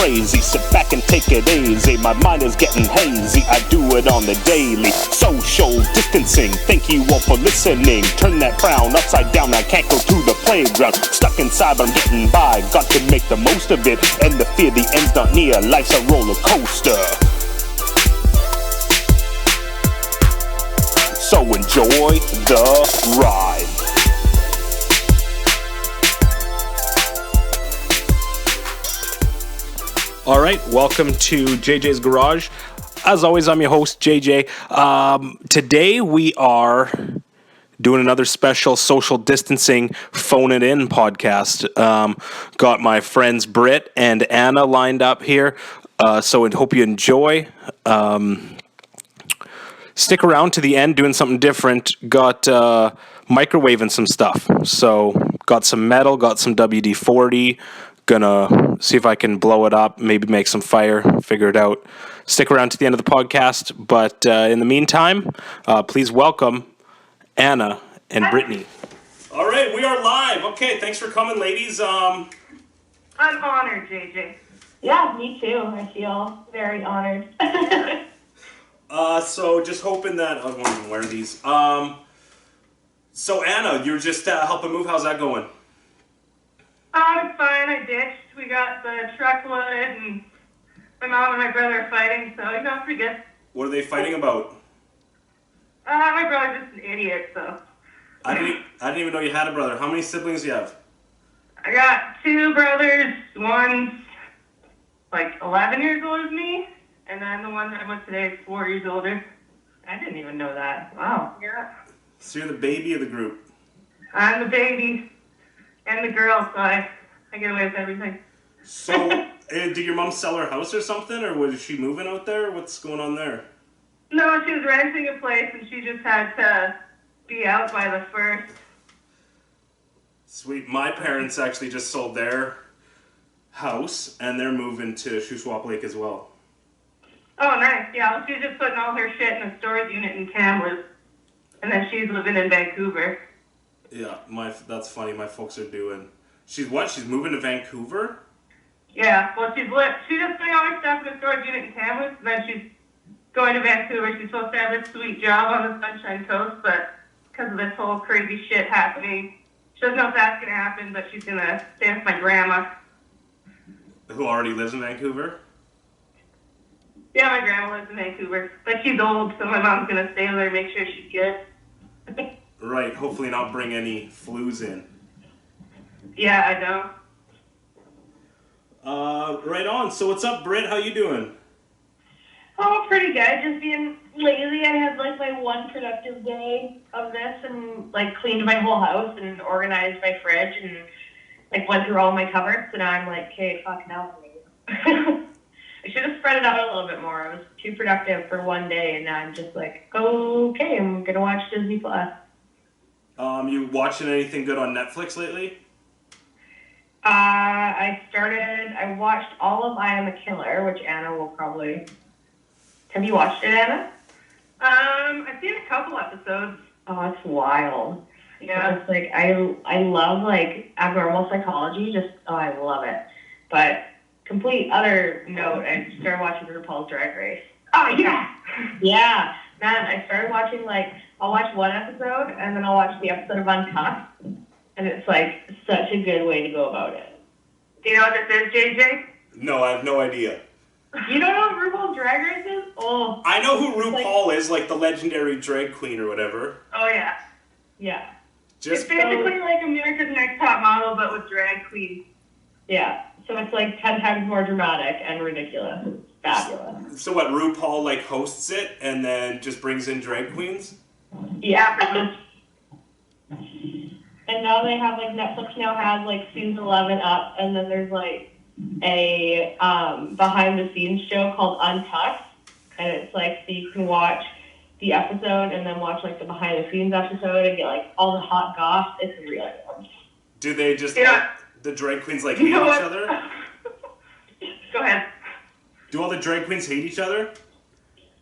crazy. Sit back and take it easy. My mind is getting hazy. I do it on the daily. Social distancing. Thank you all for listening. Turn that frown upside down. I can't go to the playground. Stuck inside, but I'm getting by. Got to make the most of it. And the fear the end's not near. Life's a roller coaster. So enjoy the ride. All right, welcome to JJ's Garage. As always, I'm your host, JJ. Today we are doing another special social distancing phone it in podcast. Got my friends Britt and Anna lined up here, so I hope you enjoy. Stick around to the end, doing something different. Got microwaving some stuff. So got some metal, got some WD-40. Gonna see if I can blow it up, maybe make some fire, figure it out. Stick around to the end of the podcast. But in the meantime, please welcome Anna and Brittany. All right, we are live. Okay, thanks for coming, ladies. I'm honored, JJ. Yeah, me too. I feel very honored. So just hoping that I won't even wear these. So Anna, you're just helping move. How's that going? It's fine. I ditched. We got the truckload, and my mom and my brother are fighting, so pretty good. What are they fighting about? My brother's just an idiot, so. I didn't even know you had a brother. How many siblings do you have? I got two brothers. One's like 11 years old as me, and then the one that I'm with today is 4 years older. I didn't even know that. Wow. Yeah. So you're the baby of the group. I'm the baby and the girl, so I get away with everything. So, did your mom sell her house or something, or was she moving out there? What's going on there? No, she was renting a place, and she just had to be out by the 1st. Sweet. My parents actually just sold their house, and they're moving to Shuswap Lake as well. Oh, nice. Yeah, well, she's just putting all her shit in a storage unit in Kamloops, and then she's living in Vancouver. Yeah, that's funny. My folks are doing. She's what? She's moving to Vancouver? Yeah, well, she's just putting all her stuff in a storage unit in Kamloops, and then she's going to Vancouver. She's supposed to have this sweet job on the Sunshine Coast, but because of this whole crazy shit happening, she doesn't know if that's going to happen, but she's going to stay with my grandma. Who already lives in Vancouver? Yeah, my grandma lives in Vancouver, but she's old, so my mom's going to stay with her and make sure she's good. Right, hopefully not bring any flus in. Yeah, I know. Right on. So what's up, Britt? How you doing? Oh, pretty good. Just being lazy. I had like my one productive day of this and like cleaned my whole house and organized my fridge and like went through all my cupboards. So now I'm like, okay, fuck now. I should have spread it out a little bit more. I was too productive for one day, and now I'm just like, okay, I'm gonna watch Disney Plus. You watching anything good on Netflix lately? I watched all of I Am a Killer, which Anna will probably... Have you watched it, Anna? I've seen a couple episodes. Oh, it's wild. Yeah. It's like, I love, like, abnormal psychology. I love it. But, complete other note, I started watching RuPaul's Drag Race. Oh, yeah! Yeah. Man, I started watching, like, I'll watch one episode, and then I'll watch the episode of Untucked. And it's, like, such a good way to go about it. Do you know what this is, JJ? No, I have no idea. You don't know what RuPaul's Drag Race is? Oh. I know who RuPaul is, like the legendary drag queen or whatever. Oh, yeah. Yeah. It's basically like America's Next Top Model, but with drag queens. Yeah. So it's like 10 times more dramatic and ridiculous. It's fabulous. So what, RuPaul like hosts it and then just brings in drag queens? Yeah, pretty much. And now they have, like, Netflix now has, like, season 11 up, and then there's, like, a behind-the-scenes show called Untucked, and it's, like, so you can watch the episode and then watch, like, the behind-the-scenes episode and get, like, all the hot goss. It's really good. Do they just, the drag queens, like, hate each other? Go ahead. Do all the drag queens hate each other?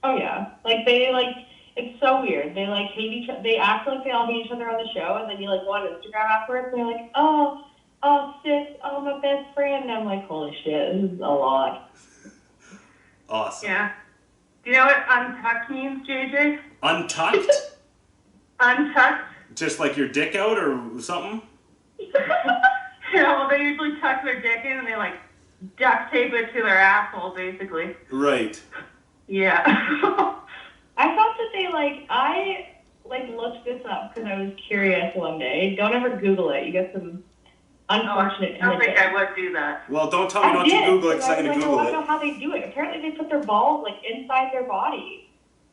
Oh, yeah. Like, they, like... It's so weird. They, like, hate each other. They act like they all hate each other on the show, and then you, like, go on Instagram afterwards, and they're like, oh, oh, sis, oh, my best friend. And I'm like, holy shit, this is a lot. Awesome. Yeah. Do you know what untucked means, JJ? Untucked? Untucked? Just like your dick out or something? Yeah, well, they usually tuck their dick in and they, like, duct tape it to their asshole, basically. Right. Yeah. I thought that they, I looked this up because I was curious one day. Don't ever Google it. You get some unfortunate I don't think I images. would do that. Well, don't tell me not to Google it because I'm going to I Google want to know it. how they do it. Apparently they put their balls, inside their body.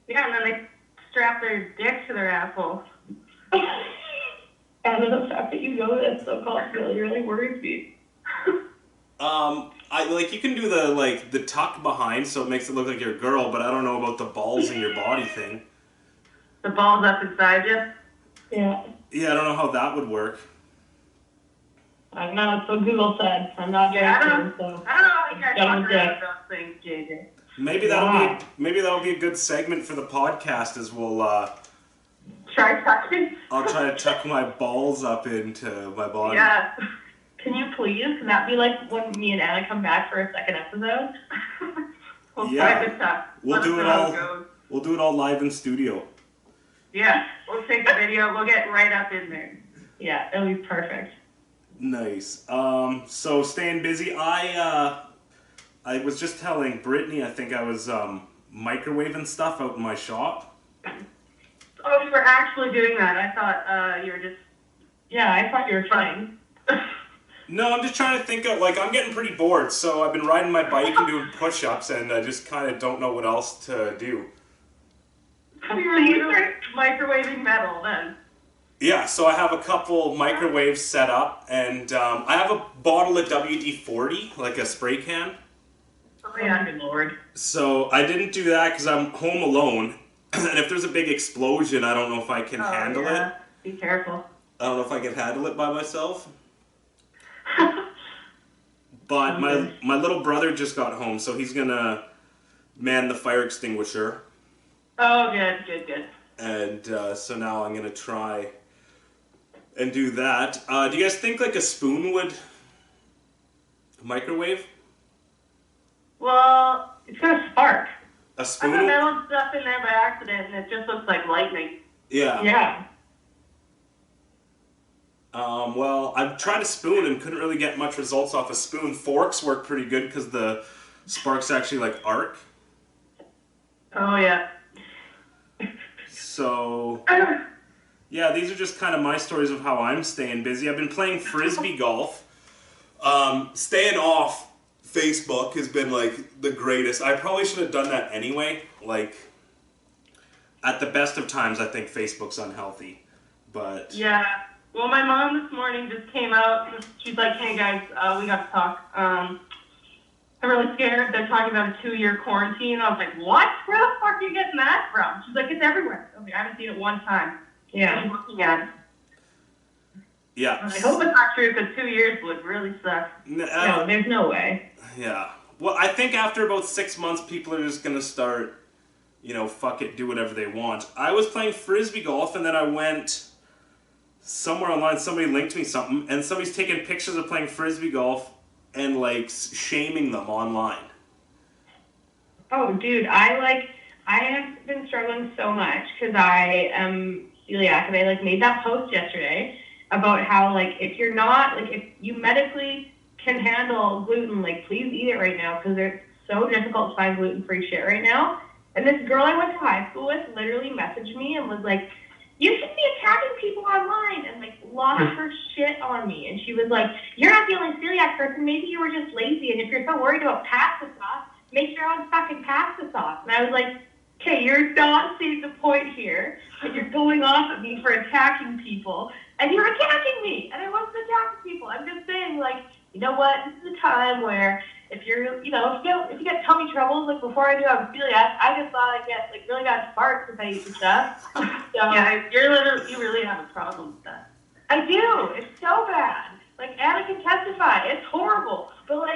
Yeah, and then they strap their dick to their asshole. And the fact that you know that's so possible really worries me. You can do the tuck behind so it makes it look like you're a girl, but I don't know about the balls in your body thing. The ball's up inside you? Yeah. Yeah, I don't know how that would work. I don't know, it's what Google said. I'm not Yeah, I very don't sure, know. so. I don't know how you guys Got talk him about dick. those things, JJ. Maybe that'll be a good segment for the podcast as we'll Try tucking? I'll try to tuck my balls up into my body. Yeah. Can you please? Can that be when me and Anna come back for a second episode? We'll Yeah. try the tuck. We'll Let do us it know how all. goes. We'll do it all live in studio. Yeah, we'll take the video. We'll get right up in there. Yeah, it'll be perfect. Nice. So staying busy. I was just telling Brittany. I think I was microwaving stuff out in my shop. Oh, you were actually doing that. I thought you were just... Yeah, I thought you were trying. No, I'm just trying to think of, I'm getting pretty bored, so I've been riding my bike and doing push-ups, and I just kind of don't know what else to do. You were literally microwaving metal then. Yeah, so I have a couple microwaves set up, and I have a bottle of WD-40, like a spray can. Oh, yeah. Good lord. So I didn't do that because I'm home alone, and if there's a big explosion, I don't know if I can handle it. Be careful. I don't know if I can handle it by myself. But my little brother just got home, so he's gonna man the fire extinguisher. Oh, good. And so now I'm gonna try and do that. Do you guys think a spoon would microwave? Well, it's gonna spark. A I spoon? put metal stuff in there by accident, and it just looks like lightning. Yeah. Yeah. Well, I've tried a spoon and couldn't really get much results off a spoon. Forks work pretty good because the sparks actually arc. Oh, yeah. So, yeah, these are just kind of my stories of how I'm staying busy. I've been playing frisbee golf. Staying off Facebook has been the greatest. I probably should have done that anyway. At the best of times, I think Facebook's unhealthy. But Yeah. Well, my mom this morning just came out. She's like, hey, guys, we got to talk. I'm really scared. They're talking about a 2-year quarantine. I was like, what? Where the fuck are you getting that from? She's like, it's everywhere. I was like, I haven't seen it one time. Yeah. I'm looking at it. yeah. I hope it's not true because 2 years would really suck. No, there's no way. Yeah. Well, I think after about 6 months, people are just going to start, fuck it, do whatever they want. I was playing frisbee golf, and then I went somewhere online, somebody linked me something, and somebody's taking pictures of playing frisbee golf and, shaming them online. Oh, dude, I have been struggling so much because I am celiac, and I made that post yesterday about how if you're not if you medically can handle gluten, please eat it right now because it's so difficult to find gluten-free shit right now. And this girl I went to high school with literally messaged me and was like, you should be attacking people online, and lost her shit on me. And she was like, you're not the only celiac person. Maybe you were just lazy. And if you're so worried about pasta sauce, make your own fucking pasta sauce. And I was like, okay, you're not seeing the point here. And you're going off at me for attacking people. And you're attacking me. And I wasn't attacking people. I'm just saying, you know what? This is a time where if you're, if you get tummy troubles, before I do have celiac, I just thought I'd get really bad farts if I eat the stuff. So, Yeah, you really have a problem with that. I do. It's so bad. Anna can testify. It's horrible. But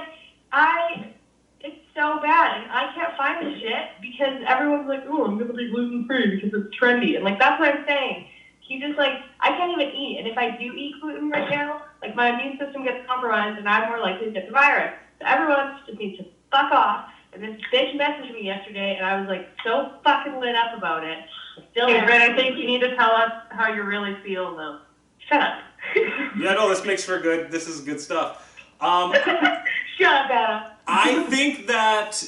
it's so bad, and I can't find the shit because everyone's like, oh, I'm gonna be gluten free because it's trendy, and that's what I'm saying. You just I can't even eat, and if I do eat gluten right now, like my immune system gets compromised and I'm more likely to get the virus. So everyone just needs to fuck off. And this bitch messaged me yesterday, and I was like so fucking lit up about it. Still, Hey, Britt, I think you need to tell us how you really feel, though. shut up. Yeah, no, this makes for good. This is good stuff. Shut up, Adam. I think that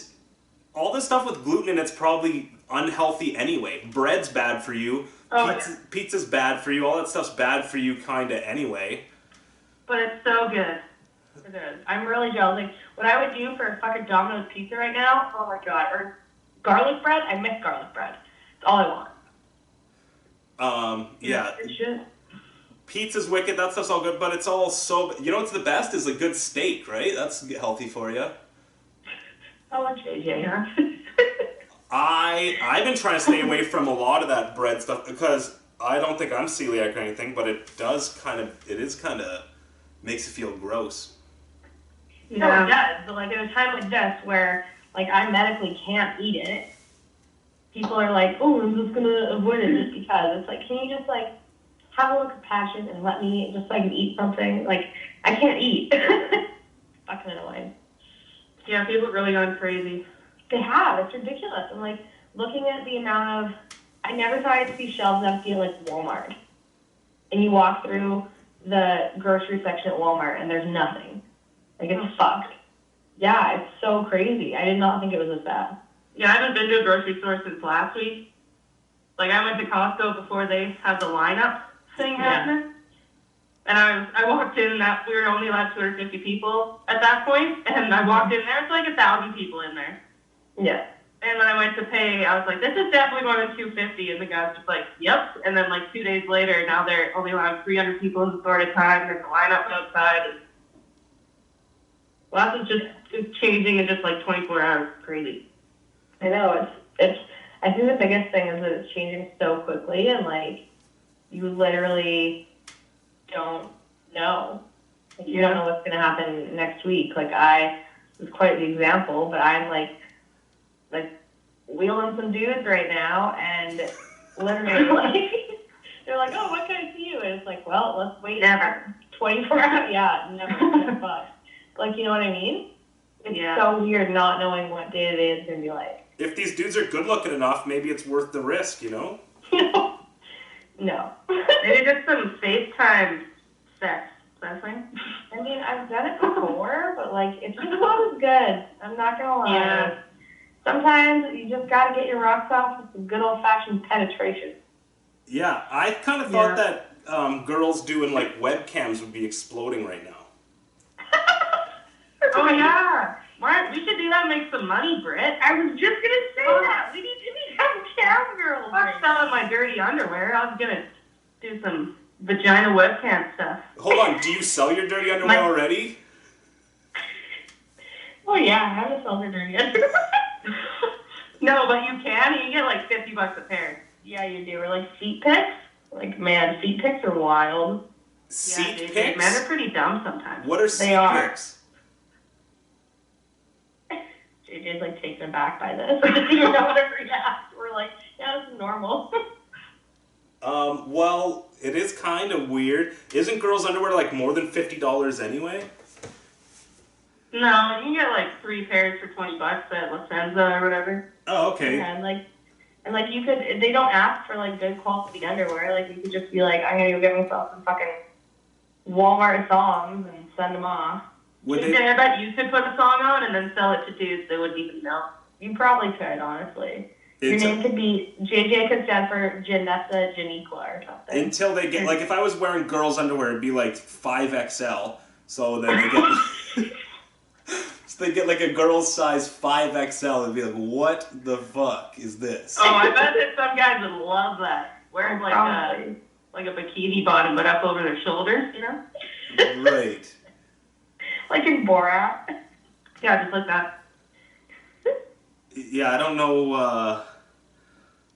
all this stuff with gluten in it's probably unhealthy anyway. Bread's bad for you. Oh, Pizza's bad for you. All that stuff's bad for you, kinda anyway. But it's so good. It is. I'm really jealous. Like, what I would do for a fucking Domino's pizza right now, oh my god, or garlic bread, I miss garlic bread. It's all I want. Yeah. It's just, Pizza's wicked. That stuff's all good, but it's all so. You know what's the best is a good steak, right? That's healthy for you. how much JJ, huh? I've been trying to stay away from a lot of that bread stuff because I don't think I'm celiac or anything, but it is kind of makes you feel gross. No, it does. But like at a time like this where like I medically can't eat it, people are like, "Oh, I'm just gonna avoid it just because." It's like, can you just like have a little compassion and let me just like eat something? Like I can't eat. Fucking annoying. Yeah, people have really gone crazy. They have. It's ridiculous. I'm like looking at the amount of. I never thought I'd see shelves empty at like Walmart, and you walk through the grocery section at Walmart and there's nothing. Like it's fucked. Yeah, it's so crazy. I did not think it was this bad. Yeah, I haven't been to a grocery store since last week. Like, I went to Costco before they had the lineup thing happening. And I walked in, we were only allowed 250 people at that point, and I walked in there, it's like 1,000 people in there. Yeah. And when I went to pay, I was like, this is definitely more than 250, and the guy's just like, yep. And then like 2 days later, now they're only allowing 300 people in the store at a time, there's a lineup outside. And lots of just changing in just like 24 hours. Crazy. I know, it's I think the biggest thing is that it's changing so quickly and like you literally don't know. Like you don't know what's gonna happen next week. Like I was quite the example, but I'm like wheeling some dudes right now and literally like they're like, "Oh, what can I see you?" And it's like, well, let's wait Never. 24 hours. Yeah, never. Fuck. Like, you know what I mean? It's so weird not knowing what day to day is going to be like. If these dudes are good looking enough, maybe it's worth the risk, you know? No. Maybe just some FaceTime sex. That thing? I mean, I've done it before, but like, it's just not as good. I'm not going to lie. Yeah. Sometimes you just got to get your rocks off with some good old fashioned penetration. Yeah, I kind of thought that girls doing like webcams would be exploding right now. Oh, yeah. We should do that and make some money, Britt. I was just going to say that. We need to have cam girls. I'm selling my dirty underwear. I was going to do some vagina webcam stuff. Hold on, do you sell your dirty underwear already? Oh, yeah, I haven't sold her dirty underwear. No, but you can. You get like $50 a pair. Yeah, you do. Or like feet pics. Like, man, feet pics are wild. Seat JJ, pics? men are pretty dumb sometimes. What are seat are. pics? JJ's like taken aback by this. I didn't even know how to react. We're like, yeah, this is normal. Well, it is kind of weird. Isn't girls' underwear like more than $50 anyway? No, you can get like 3 pairs for $20 at La Senza or whatever. Oh, okay. Yeah, and like you could, they don't ask for like good quality underwear. Like you could just be like, I'm gonna go get myself some fucking Walmart songs and send them off. Would JJ, they, I bet you could put a song on and then sell it to dudes. They wouldn't even know. You probably could, honestly. Your It's name could be JJ could stand for Janessa Janiqua or something. until they get, like if I was wearing girls' underwear, it'd be like 5XL. So then they get, so they get like a girl's size 5XL and be like, what the fuck is this? Oh, I bet that some guys would love that. Wearing like a bikini bottom, but up over their shoulders, you know? Right. Like in Borat. Yeah, just like that. Yeah, I don't know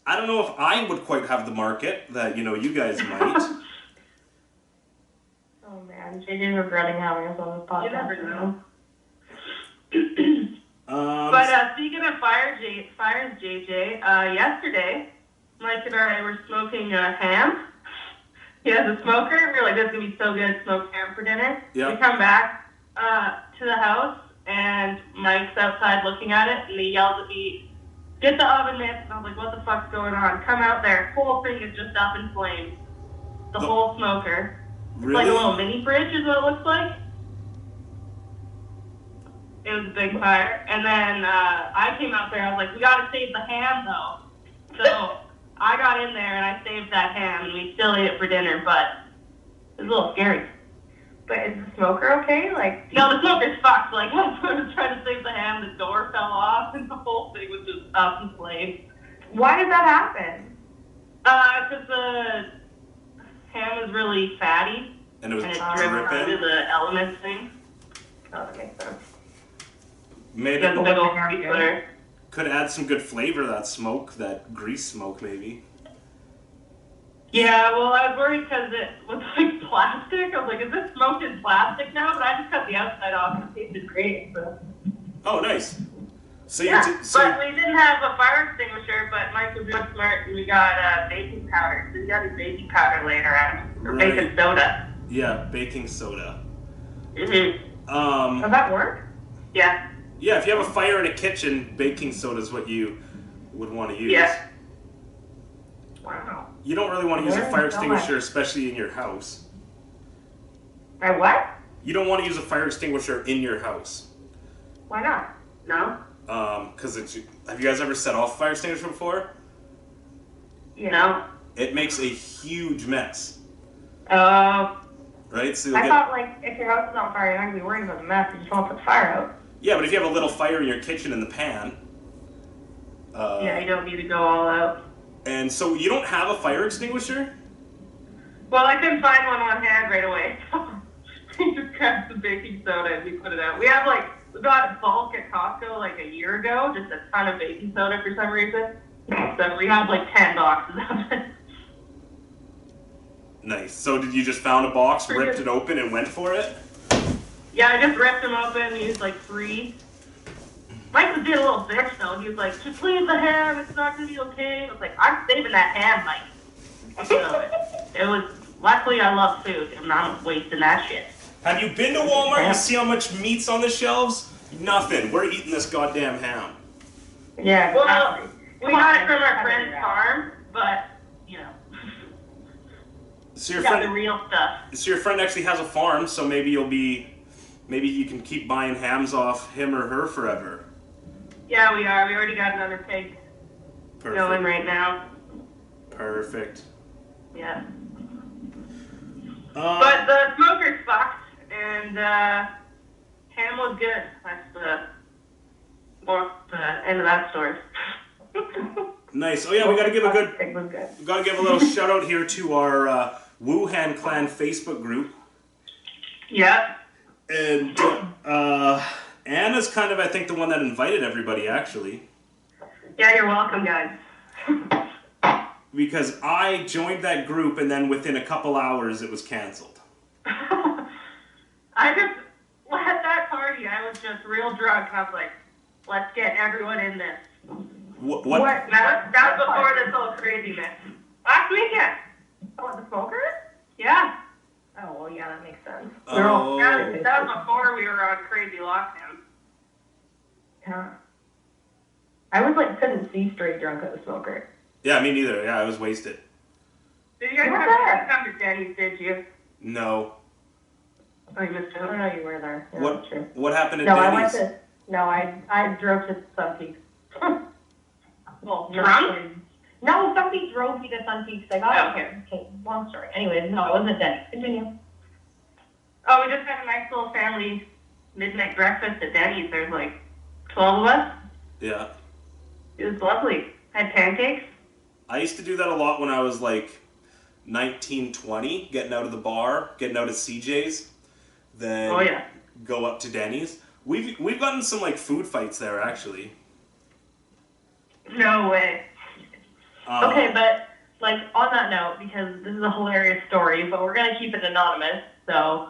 if I would quite have the market that, you know, you guys might. Oh man, JJ's regretting having us on this podcast. You never know. Um, But speaking of fires, JJ, yesterday, Mike and I were smoking ham, He has a smoker. We were like, this is going to be so good, smoked ham for dinner. Yeah. We come back to the house, and Mike's outside looking at it, and he yells at me, get the oven mitts. And I was like, what the fuck's going on? Come out there. Whole thing is just up in flames. The whole smoker. Really? Like a little mini fridge is what it looks like. It was a big fire. And then I came out there. I was like, we got to save the ham, though. So I got in there, and I saved that ham, and we still ate it for dinner, but it was a little scary. But is the smoker okay? Like, No, the smoker's fucked. Like, I was trying to save the ham, the door fell off, and the whole thing was just up in flames. why did that happen? Because the ham is really fatty, And it was and it's driven through dripping. the elements thing. Oh, that makes sense. Maybe There's a big old Yeah. grease there. could add some good flavor, that smoke, that grease smoke maybe. Yeah, well, I was worried because it was like plastic. I was like, is this smoked in plastic now? But I just cut the outside off and it tasted great. So. Oh, nice. So Yeah, you but we didn't have a fire extinguisher, but Mike was real smart and we got baking powder. So we got his baking powder laying around. Or Right. baking soda. yeah, baking soda. Mm-hmm. Does that work? Yeah. Yeah, if you have a fire in a kitchen, baking soda is what you would want to use. Yeah. Wow. You don't really want to use a Learn fire so extinguisher, much. especially in your house. My what? You don't want to use a fire extinguisher in your house. Why not? No? Because have you guys ever set off a fire extinguisher before? No. It makes a huge mess, Oh. right? So you'll I get, thought, like, if your house is on fire, you're not going to be worried about the mess. You just want to put the fire out. yeah, but if you have a little fire in your kitchen in the pan, Yeah, you don't need to go all out. and so you don't have a fire extinguisher? Well, I couldn't find one on hand right away. We just grabbed some baking soda and we put it out. We got bulk at Costco like a year ago, just a ton of baking soda for some reason. So we had like 10 boxes of it. Nice. So did you just found a box, Pretty ripped good. it open, and went for it? Yeah, I just ripped them open, used like 3. Mike was being a little bitch though. He was like, just leave the ham, it's not gonna be okay. I was like, I'm saving that ham, Mike. So it was, luckily I love food. I'm not wasting that shit. Have you been to Walmart? You see how much meat's on the shelves? Nothing. We're eating this goddamn ham. Yeah, Well, exactly. we Come on, got it from man, our cut friend's it out. farm, but, you know, So your got the friend, real stuff. so your friend actually has a farm, so maybe maybe you can keep buying hams off him or her forever. Yeah, we are. We already got another pig going Perfect. right now. Perfect. Yeah. But the smoker's fucked, and ham was good. That's the end of that story. Nice. Oh yeah, we gotta give a good, Pig was good. we gotta give a little shout out here to our Wuhan Clan Facebook group. Yeah. And Anna's kind of, I think, the one that invited everybody, actually. Yeah, you're welcome, guys. Because I joined that group, and then within a couple hours, it was canceled. I just, at that party, I was just real drunk, and I was like, let's get everyone in this. What? That was before this whole craziness. Last weekend. Oh, the smoker? Yeah. Oh, well, yeah, that makes sense. Oh. That was before we were on crazy lockdown. Yeah. I was like, couldn't see straight drunk at the smoker. Yeah, me neither. Yeah, I was wasted. Did you guys What's come, that? come to Denny's, did you? No. Oh, you missed I don't it. know you were there. Yeah, What? that's true. What happened at No, I went Denny's? to. No, I drove to Sun Peaks. Well, Drunk? No, somebody drove me to Sun Peaks. I got Oh, it. Okay, long story. Anyways, no, it wasn't Denny's. Continue. Oh, we just had a nice little family midnight breakfast at Denny's. There's like 12 of us. Yeah. It was lovely. Had pancakes. I used to do that a lot when I was like 19, 20, getting out of the bar, getting out of CJ's, then Oh, yeah. go up to Denny's. We've gotten some like food fights there, actually. No way. Okay, but like on that note, because this is a hilarious story, but we're gonna keep it anonymous, so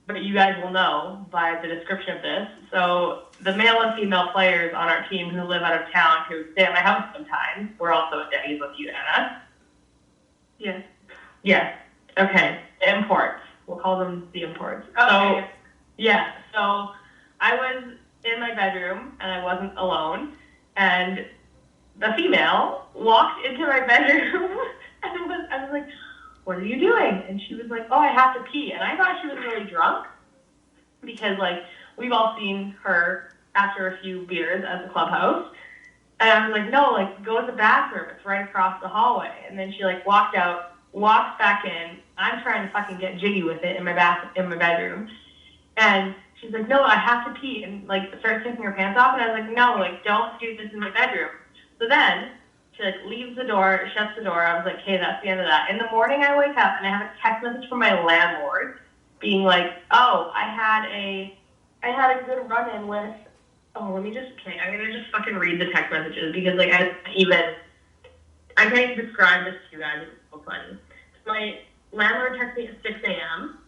but you guys will know by the description of this. So the male and female players on our team who live out of town who stay at my house sometimes, we're also at Denny's with you, Anna. Yeah. Yes. Okay, imports. We'll call them the imports. Okay. So I was in my bedroom and I wasn't alone, and the female walked into my bedroom and I was like, "What are you doing?" And she was like, "Oh, I have to pee." And I thought she was really drunk because, like, we've all seen her after a few beers at the clubhouse. And I was like, "No, like, go to the bathroom. It's right across the hallway." And then she, like, walked out, walked back in. I'm trying to fucking get jiggy with it in my bedroom. And she's like, "No, I have to pee," and, like, starts taking her pants off. And I was like, "No, like, don't do this in my bedroom." So then she, like, leaves the door, shuts the door. I was like, "Hey, that's the end of that." In the morning, I wake up and I have a text message from my landlord being like, "Oh, I had a good run-in with." Oh, I'm gonna just fucking read the text messages because, like, I can't even describe this to you guys. It's so funny. So my landlord texted me at 6 a.m.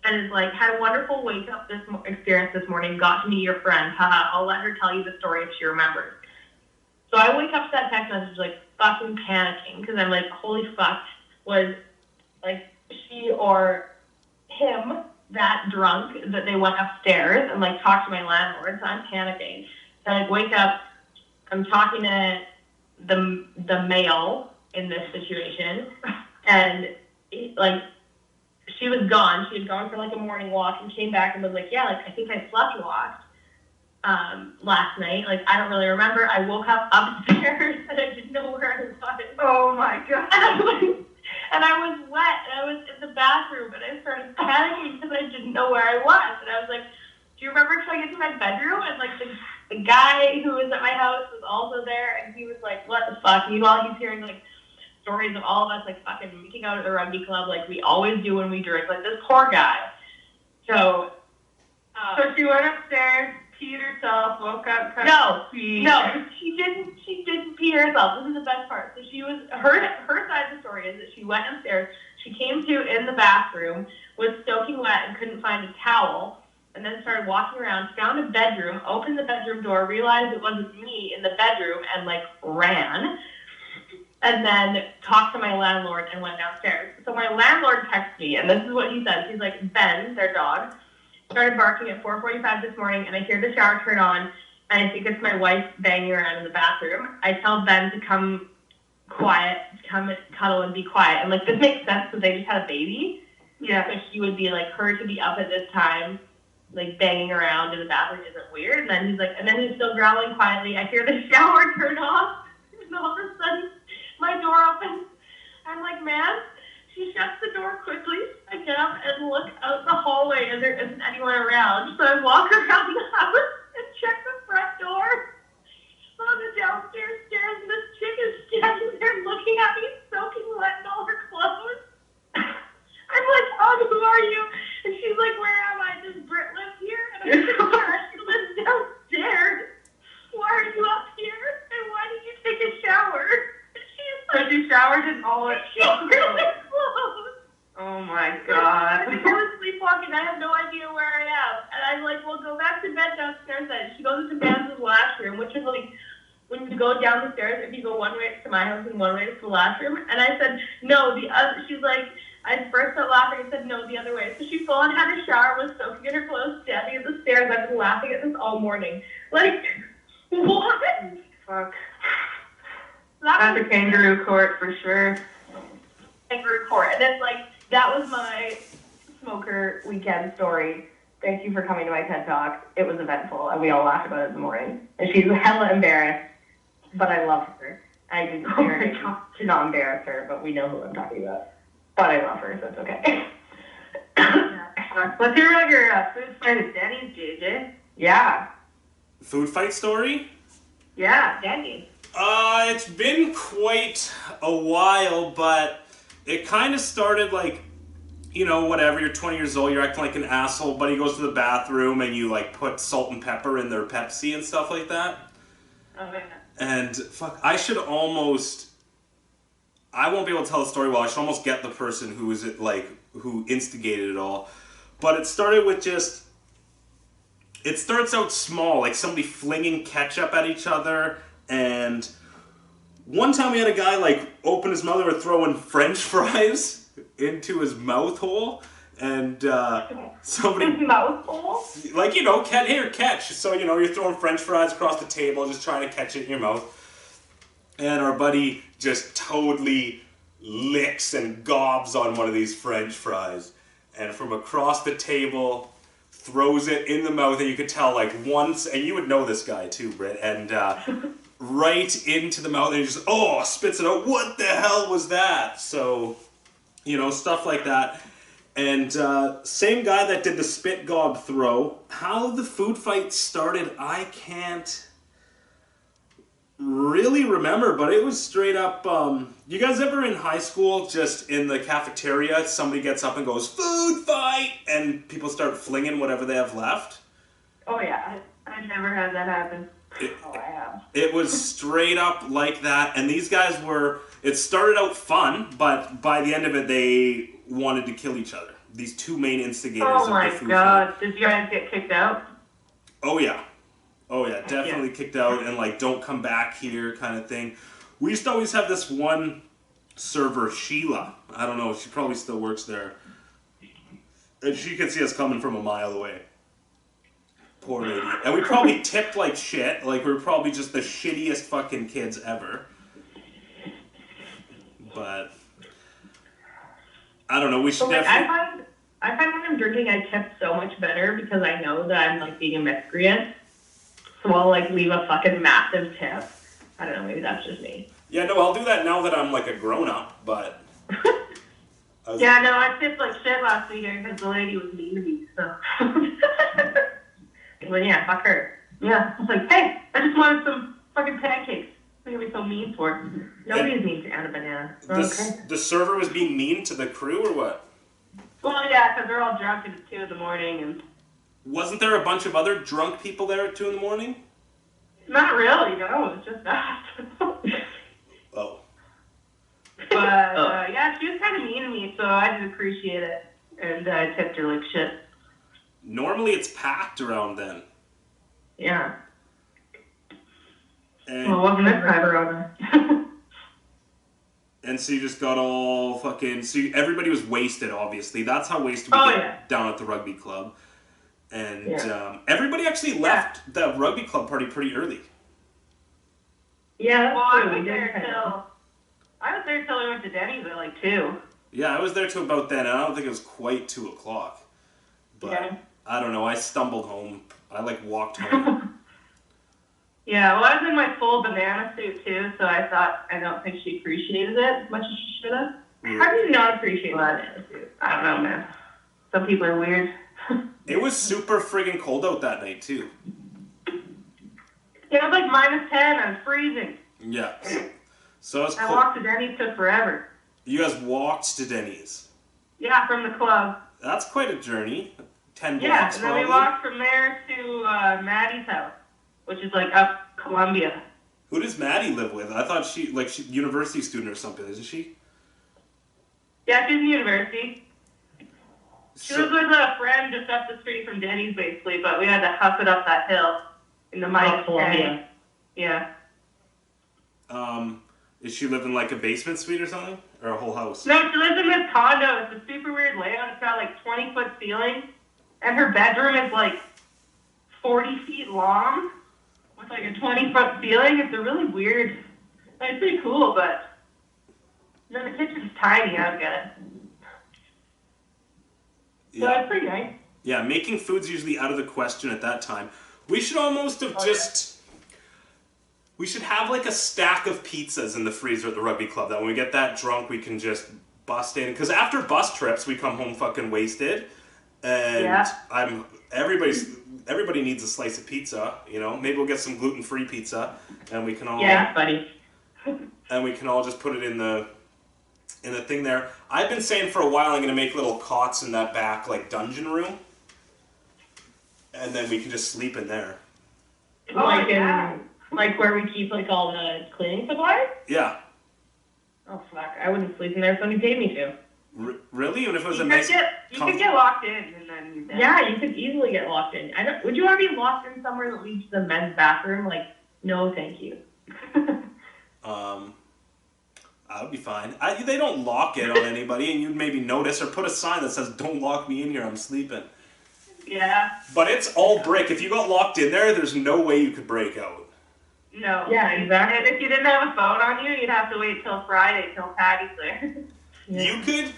and is like, "Had a wonderful wake-up experience this morning. Got to meet your friend. Haha, I'll let her tell you the story if she remembers." So I wake up to that text message, like, fucking panicking because I'm like, holy fuck, was, like, she or him that drunk that they went upstairs and, like, talked to my landlord. So I'm panicking. So I, like, wake up. I'm talking to the male in this situation, and, like, she was gone. She had gone for, like, a morning walk and came back and was like, "Yeah, like, I think I sleptwalked last night. Like, I don't really remember. I woke up upstairs and I didn't know where I was." Oh my god. And I was wet, and I was in the bathroom, and I started panicking because I didn't know where I was. And I was like, "Do you remember till I get to my bedroom?" And, like, the guy who was at my house was also there, and he was like, "What the fuck?" Meanwhile, he's hearing, like, stories of all of us, like, fucking making out at the rugby club like we always do when we drink. Like, this poor guy. So she went upstairs, peed herself, woke up, No, peed. no, she didn't pee herself. This is the best part. So she was, her side of the story is that she went upstairs, she came to in the bathroom, was soaking wet and couldn't find a towel, and then started walking around, found a bedroom, opened the bedroom door, realized it wasn't me in the bedroom, and, like, ran, and then talked to my landlord and went downstairs. So my landlord texted me, and this is what he says. He's like, "Ben, their dog, started barking at 4:45 this morning, and I hear the shower turn on, and I think it's my wife banging around in the bathroom. I tell Ben to come cuddle and be quiet." And, like, this makes sense because they just had a baby. Yeah. So he would be like, her to be up at this time, like, banging around in the bathroom isn't weird. And then he's like, and then he's still growling quietly. I hear the shower turn off, and all of a sudden, my door opens. I'm like, "Man." She shuts the door quickly. I get up and look out the hallway, and there isn't anyone around. So I walk around the house and check the front door on the downstairs stairs, and this chick is standing there looking at me, soaking wet in all her clothes. I'm like, "Oh, who are you?" And she's like, "Where am I? Does Britt live here?" And I said, "Yeah, she lives downstairs. Why are you up here? And why did you take a shower?" And she's So like, she showered in all its "She's really close." Oh my I god. think I was sleepwalking. I have no idea where I am. And I'm like, "Well, go back to bed downstairs then." She goes into Ben's washroom, which is, like, when you go down the stairs, if you go one way to my house and one way to the washroom. And I said, "No, the other." She's like, I first started laughing and said, "No, the other way." So she full on had a shower, was soaking in her clothes, standing at the stairs. I've been laughing at this all morning. Like, what? Fuck. That That's a kangaroo court for sure. kangaroo court. And then, like, that was my smoker weekend story. Thank you for coming to my TED Talk. It was eventful, and we all laughed about it in the morning. And she's hella embarrassed, but I love her. I didn't say her name to not embarrass her, but we know who I'm talking about. But I love her, so it's okay. Let's hear about your food fight at Denny's, JJ. Yeah. Food fight story? Yeah. Dandy. It's been quite a while, but it kind of started like, you know, whatever, you're 20 years old, you're acting like an asshole, buddy goes to the bathroom and you, like, put salt and pepper in their Pepsi and stuff like that. Oh, yeah. And, fuck, I won't be able to tell the story well, I should almost get the person who who instigated it all. But it started with it starts out small, like somebody flinging ketchup at each other, and one time we had a guy, like, open his mouth and were throwing French fries. into his mouth hole, and somebody His mouth hole? like, catch. So, you're throwing French fries across the table, just trying to catch it in your mouth. And our buddy just totally licks and gobs on one of these French fries. And from across the table, throws it in the mouth, and you could tell, like, once, and you would know this guy too, Britt, and right into the mouth, and he just, spits it out. What the hell was that? So, stuff like that. And same guy that did the spit gob throw. How the food fight started, I can't really remember, but it was straight up. You guys ever in high school, just in the cafeteria, somebody gets up and goes, "Food fight," and people start flinging whatever they have left? Oh, yeah. I've never had that happen. I have. It was straight up like that, and these guys it started out fun, but by the end of it, they wanted to kill each other. These two main instigators Oh of my the food god. fight. Did you guys get kicked out? Oh yeah, definitely kicked out, and like, don't come back here kind of thing. We used to always have this one server, Sheila. I don't know, she probably still works there. And she could see us coming from a mile away. Poor lady. And we probably tipped like shit. Like, we were probably just the shittiest fucking kids ever. But I don't know, we should But, like, definitely... I find when I'm drinking, I tip so much better because I know that I'm, like, being a miscreant. So I'll, like, leave a fucking massive tip. I don't know, maybe that's just me. Yeah, no, I'll do that now that I'm like a grown-up, but... Yeah, no, I tipped like shit last weekend because the lady was mean to me, so. Well, yeah, fuck her. Yeah, I was like, hey, I just wanted some fucking pancakes. What are you gonna be so mean for? Nobody's mean to Anna Banana. We're okay. The server was being mean to the crew, or what? Well, yeah, because they're all drunk at 2 in the morning, and Wasn't there a bunch of other drunk people there at 2 in the morning? not really, no, it's just us. Oh. But, yeah, she was kind of mean to me, so I did appreciate it. And I tipped her like shit. Normally it's packed around then. Yeah. And, Well, wasn't it Corona? and so you just got all fucking... So everybody was wasted, obviously. That's how wasted we Oh, get yeah. down at the rugby club. And Yeah. everybody actually left the rugby club party pretty early. Yeah, that's Well, I true. We was did there kind of- till we went to Denny's at like 2. Yeah, I was there till about then, and I don't think it was quite 2 o'clock. But Yeah. I don't know, I stumbled home. I like walked home. Yeah, well, I was in my full banana suit too, so I don't think she appreciated it as much as she should have. How do you not appreciate But banana suit? I don't know, man. Some people are weird. It was super friggin' cold out that night too. Yeah, it was like -10. I was freezing. Yeah. So it was I cold. walked to Denny's, took forever. You guys walked to Denny's. Yeah, from the club. That's quite a journey. 10 Yeah, blocks and then we probably. walked from there to Maddie's house, which is like up Columbia. Who does Maddie live with? I thought she's university student or something, isn't she? Yeah, she's in university. She So- was with a friend just up the street from Denny's, basically, but we had to huff it up that hill in the mic. Columbia. Yeah. Is she living like a basement suite or something? Or a whole house? No, she lives in this condo. It's a super weird layout. It's got like 20-foot ceiling, and her bedroom is like 40 feet long with like a 20-foot ceiling. It's a really weird. It's pretty cool, but the kitchen's tiny. I don't get it. So Yeah. it's pretty nice. Yeah, making food's usually out of the question at that time. We should almost have just... We should have like a stack of pizzas in the freezer at the rugby club that when we get that drunk, we can just bust in. Because after bus trips, we come home fucking wasted. And Yeah. everybody needs a slice of pizza, you know? Maybe we'll get some gluten-free pizza, and we can all... Yeah, buddy. And we can all just put it in the thing there. I've been saying for a while I'm going to make little cots in that back, like, dungeon room. And then we can just sleep in there. Oh, Like yeah. like where we keep like all the cleaning supplies? Yeah. Oh fuck, I wouldn't sleep in there if somebody paid me to. Really? Even if it was a You nice... could get locked in, and then you're dead. Yeah, you could easily get locked in. Would you want to be locked in somewhere that leads to the men's bathroom? Like, no, thank you. I would be fine. They don't lock it on anybody, and you'd maybe notice or put a sign that says, "Don't lock me in here. I'm sleeping." Yeah. But it's all brick. If you got locked in there, there's no way you could break out. No. Yeah, exactly. And if you didn't have a phone on you, you'd have to wait till Friday till Patty's there. Yeah.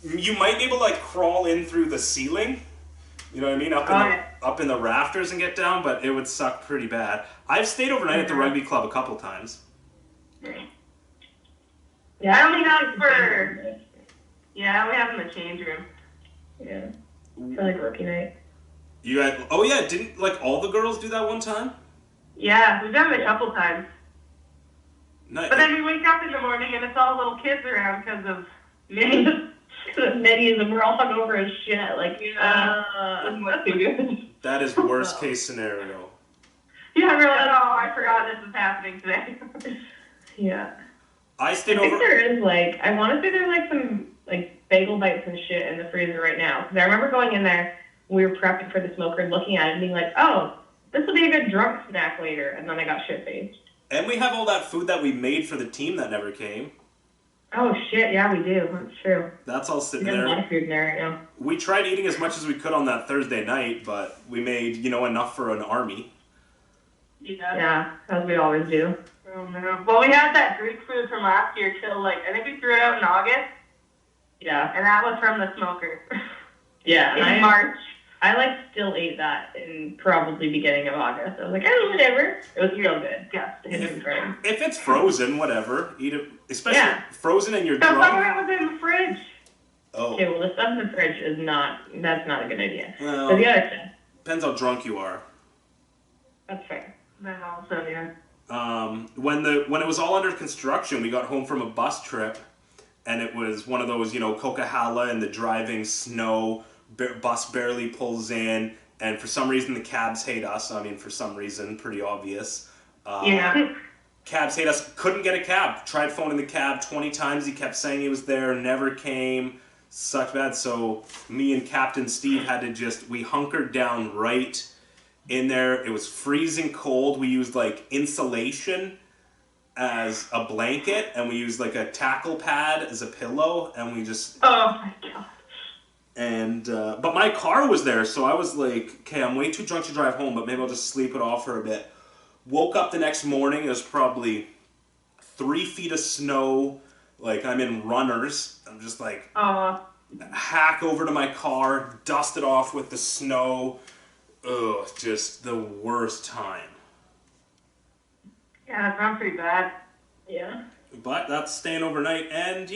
You might be able to like crawl in through the ceiling. You know what I mean? Up in the rafters and get down, but it would suck pretty bad. I've stayed overnight at the rugby club a couple times. Yeah, I only have for. Yeah, we have in the change room. Yeah. For like rookie night. You guys, oh yeah, didn't like all the girls do that one time? Yeah, we've done it a couple times. Nice. But then we wake up in the morning and it's all little kids around because of Minnie. Minnie's and we're all hungover as shit. Like, Doesn't look too good. That is worst case scenario. Yeah, we're like, oh, I forgot this is happening today. yeah. I I stayed think over. there is like, I want to say there's like some like bagel bites and shit in the freezer right now. Because I remember going in there, we were prepping for the smoker and looking at it and being like, oh, this will be a good drunk snack later. And then I got shit faced. And we have all that food that we made for the team that never came. Oh shit, yeah, we do. That's true. That's all sitting There's a lot there. of food in there right now. We tried eating as much as we could on that Thursday night, but we made, enough for an army. Yeah, as we always do. Oh, no. Well, we had that Greek food from last year till, I think we threw it out in August, Yeah. and that was from the smoker. Yeah. In March. I still ate that in probably beginning of August. I was like, oh, whatever. It was real good. Disgusting. It was great. If it's frozen, whatever, eat it. Especially Yeah. frozen and you're So some of drunk. it was in the fridge. Oh, Okay, well, the stuff in the fridge is that's not a good idea. well, But the other stuff, depends how drunk you are. that's fair. Then also, yeah. When it was all under construction, we got home from a bus trip, and it was one of those, Coquihalla and the driving snow, bus barely pulls in, and for some reason the cabs hate us. I mean, for some reason, pretty obvious. Yeah. Cabs hate us. Couldn't get a cab. Tried phoning the cab 20 times. He kept saying he was there, never came. Sucked bad. So me and Captain Steve had to we hunkered down right in there. It was freezing cold. We used insulation as a blanket, and we used a tackle pad as a pillow, and we just Oh, my God. and but my car was there, so I was like, okay, I'm way too drunk to drive home, but maybe I'll just sleep it off for a bit. Woke up the next morning, it was probably 3 feet of snow, I'm in runners. I'm just Oh, hack over to my car, dust it off with the snow. Ugh, just the worst time. yeah, that sounds pretty bad. Yeah, But that's staying overnight, and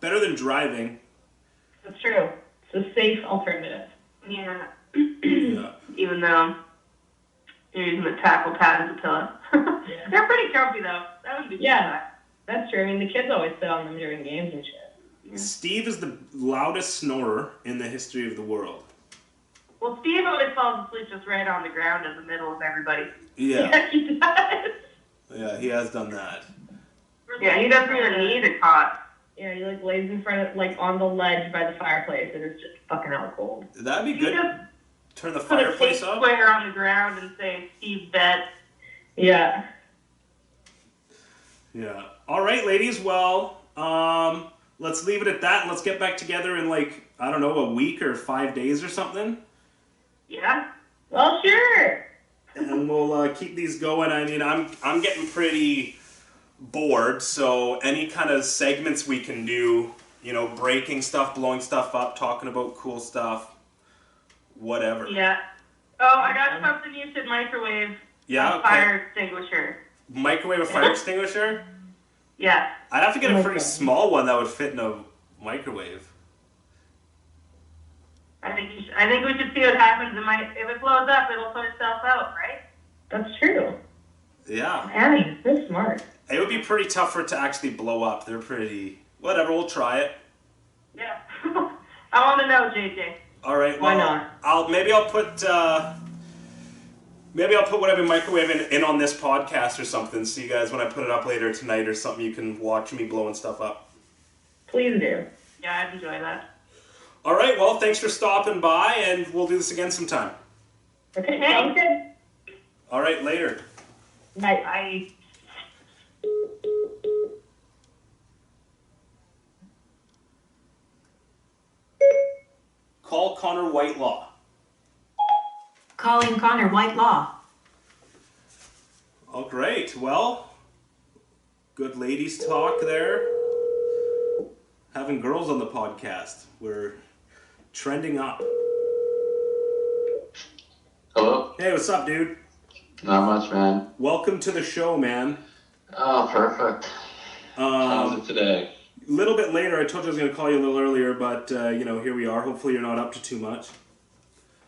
better than driving. that's true. It's a safe alternative. Yeah. Yeah. Even though you're using the tackle pad as a pillow. Yeah. They're pretty comfy, though. That would be too Yeah. bad. That's true. I mean, the kids always sit on them during games and shit. Steve is the loudest snorer in the history of the world. Well, Steve always falls asleep just right on the ground in the middle of everybody. Yeah, he does. yeah, he has done that. Yeah, he doesn't even need a cot. Yeah, he lays in front of on the ledge by the fireplace, and it's just fucking out cold. That'd be He good. just Turn the put a tape fireplace up. square on the ground and say, Steve bet. Yeah. Yeah. All right, ladies. Well, let's leave it at that. And let's get back together in I don't know, a week or 5 days or something, Yeah? Well, sure. and we'll keep these going. I mean, I'm getting pretty bored, so any kind of segments we can do, breaking stuff, blowing stuff up, talking about cool stuff, whatever. Yeah. Oh, I got something you should microwave. Yeah, A okay. fire extinguisher. Microwave a fire extinguisher? Yeah. I'd have to get Oh a my pretty God. small one that would fit in a microwave. I think we should see what happens. If it blows up, it'll put itself out, right? That's true. Yeah. Annie, you're smart. It would be pretty tough for it to actually blow up. They're pretty... Whatever, we'll try it. Yeah. I want to know, JJ. All right. Why Well, not? I'll put what I've been microwaving in on this podcast or something. So you guys, when I put it up later tonight or something, you can watch me blowing stuff up. Please do. Yeah, I'd enjoy that. All right. Well, thanks for stopping by, and we'll do this again sometime. Okay, Hey. sounds good. All right. Later. Night. Bye. Connor Whitelaw. Calling Connor Whitelaw. Oh, great. Well, good ladies talk there. Having girls on the podcast. We're trending up. Hello? Hey, what's up, dude? Not much, man. Welcome to the show, man. Oh, perfect. How's it today? A little bit later. I told you I was going to call you a little earlier, but, here we are. Hopefully you're not up to too much.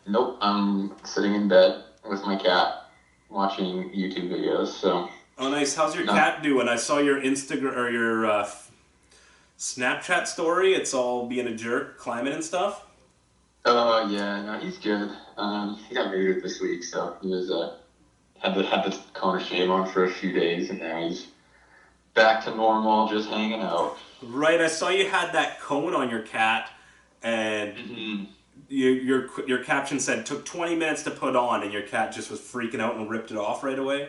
Nope, I'm sitting in bed with my cat watching YouTube videos, so... Oh, nice. How's your cat doing? I saw your Instagram or your Snapchat story. It's all being a jerk, climbing and stuff. Oh, yeah, no, he's good. He got neutered this week, so he was, had the cone of shame on for a few days, and now he's back to normal, just hanging out. Right, I saw you had that cone on your cat, and your caption said took 20 minutes to put on, and your cat just was freaking out and ripped it off right away.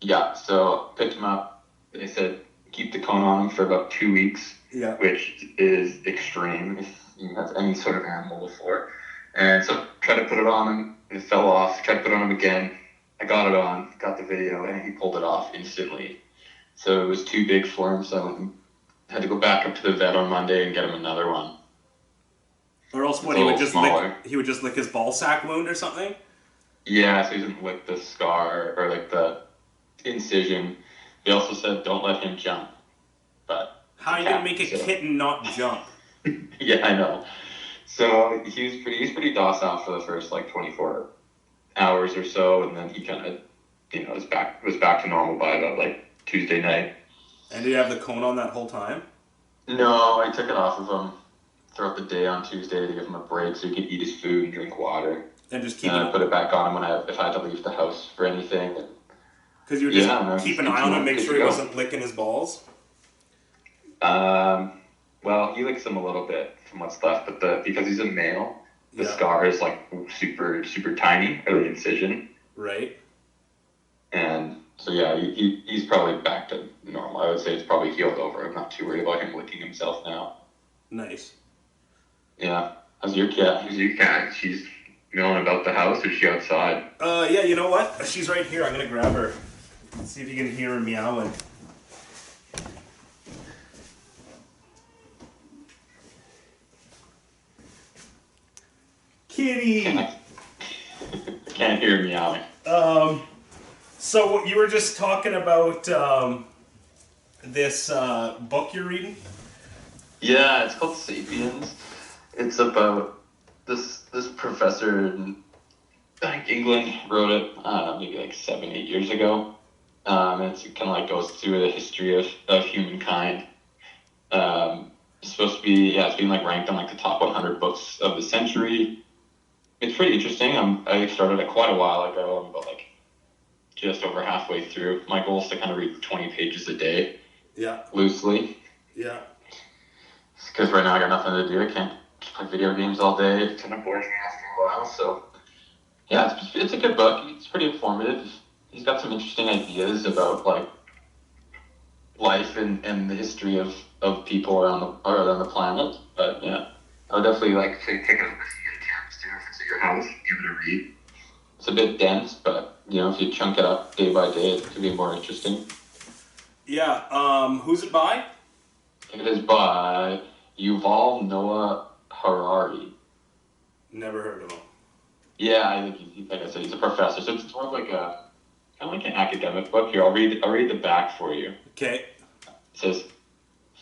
Yeah, so picked him up. They said keep the cone on him for about 2 weeks, which is extreme if you have any sort of animal before. And so tried to put it on him, it fell off. Tried to put it on him again. I got it on, got the video, and he pulled it off instantly. So it was too big for him, so I had to go back up to the vet on Monday and get him another one. Or else what, he would just lick his ball sack wound or something? Yeah, so he doesn't lick the scar or like the incision. They also said don't let him jump. But how are you gonna make a kitten not jump? Yeah, I know. So he was pretty docile for the first like 24 hours or so, and then he kind of was back to normal by about like Tuesday night. And did you have the cone on that whole time? No, I took it off of him throughout the day on Tuesday to give him a break so he could eat his food and drink water. And just keep I put it back on him if I had to leave the house for anything. Because you were just keep an eye on him, make sure he wasn't licking his balls? Well, he licks them a little bit from what's left, but because he's a male, the scar is like super, super tiny, or the incision. Right. And so yeah, he's probably back to normal. I would say it's probably healed over. I'm not too worried about him licking himself now. Nice. Yeah. How's your cat? She's milling about the house, or is she outside? Yeah, you know what? She's right here. I'm gonna grab her. Let's see if you can hear her meowing. Kitty! Can't hear meowing. So you were just talking about this book you're reading? Yeah, it's called Sapiens. It's about this professor in England wrote it maybe like 7-8 years ago. And it kind of like goes through the history of humankind. It's supposed to be, it's being like ranked on like the top 100 books of the century. It's pretty interesting. I started it quite a while ago. I'm about like just over halfway through. My goal is to kind of read 20 pages a day. Yeah. Loosely. Yeah. Because right now I got nothing to do. I can't play video games all day. It's kind of boring me after a while. So yeah, it's a good book. It's pretty informative. He's got some interesting ideas about like life and the history of people around the planet. But yeah, I would definitely like to take it up if you get a chance to, if it's at your house, give it a read. It's a bit dense, but if you chunk it up day by day, it could be more interesting. Yeah. Who's it by? It is by Yuval Noah Harari. Never heard of him. Yeah, I think like I said, he's a professor, so it's more of like kind of like an academic book. Here, I'll read the back for you. Okay. It says,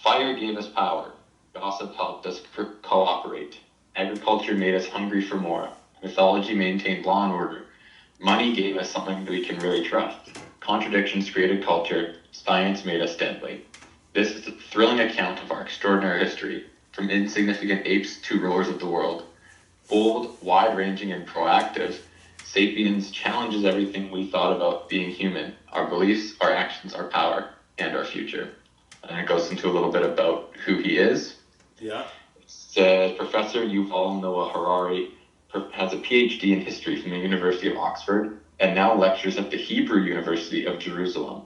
"Fire gave us power. Gossip helped us cooperate. Agriculture made us hungry for more. Mythology maintained law and order. Money gave us something that we can really trust. Contradictions created culture. Science made us deadly. This is a thrilling account of our extraordinary history, from insignificant apes to rulers of the world. Bold, wide-ranging, and proactive, Sapiens challenges everything we thought about being human, our beliefs, our actions, our power, and our future." And it goes into a little bit about who he is. Yeah. It says, Professor Yuval Noah Harari has a PhD in history from the University of Oxford and now lectures at the Hebrew University of Jerusalem.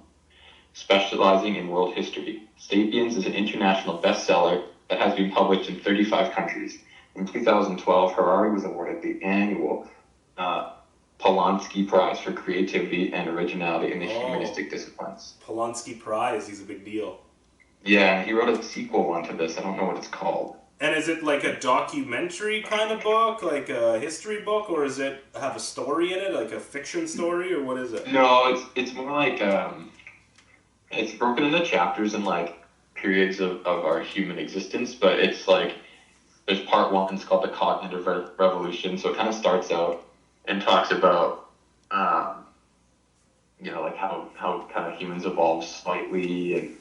Specializing in world history, Sapiens is an international bestseller that has been published in 35 countries In 2012, Harari was awarded the annual Polanski Prize for creativity and originality in the humanistic disciplines. Polanski Prize, he's a big deal. Yeah, and he wrote a sequel one to this. I don't know what it's called. And is it like a documentary kind of book, like a history book, or is it have a story in it, like a fiction story, or what is it? No, it's more like it's broken into chapters and like periods of our human existence, but it's like there's part one, it's called the cognitive revolution. So it kind of starts out and talks about like how kind of humans evolved slightly,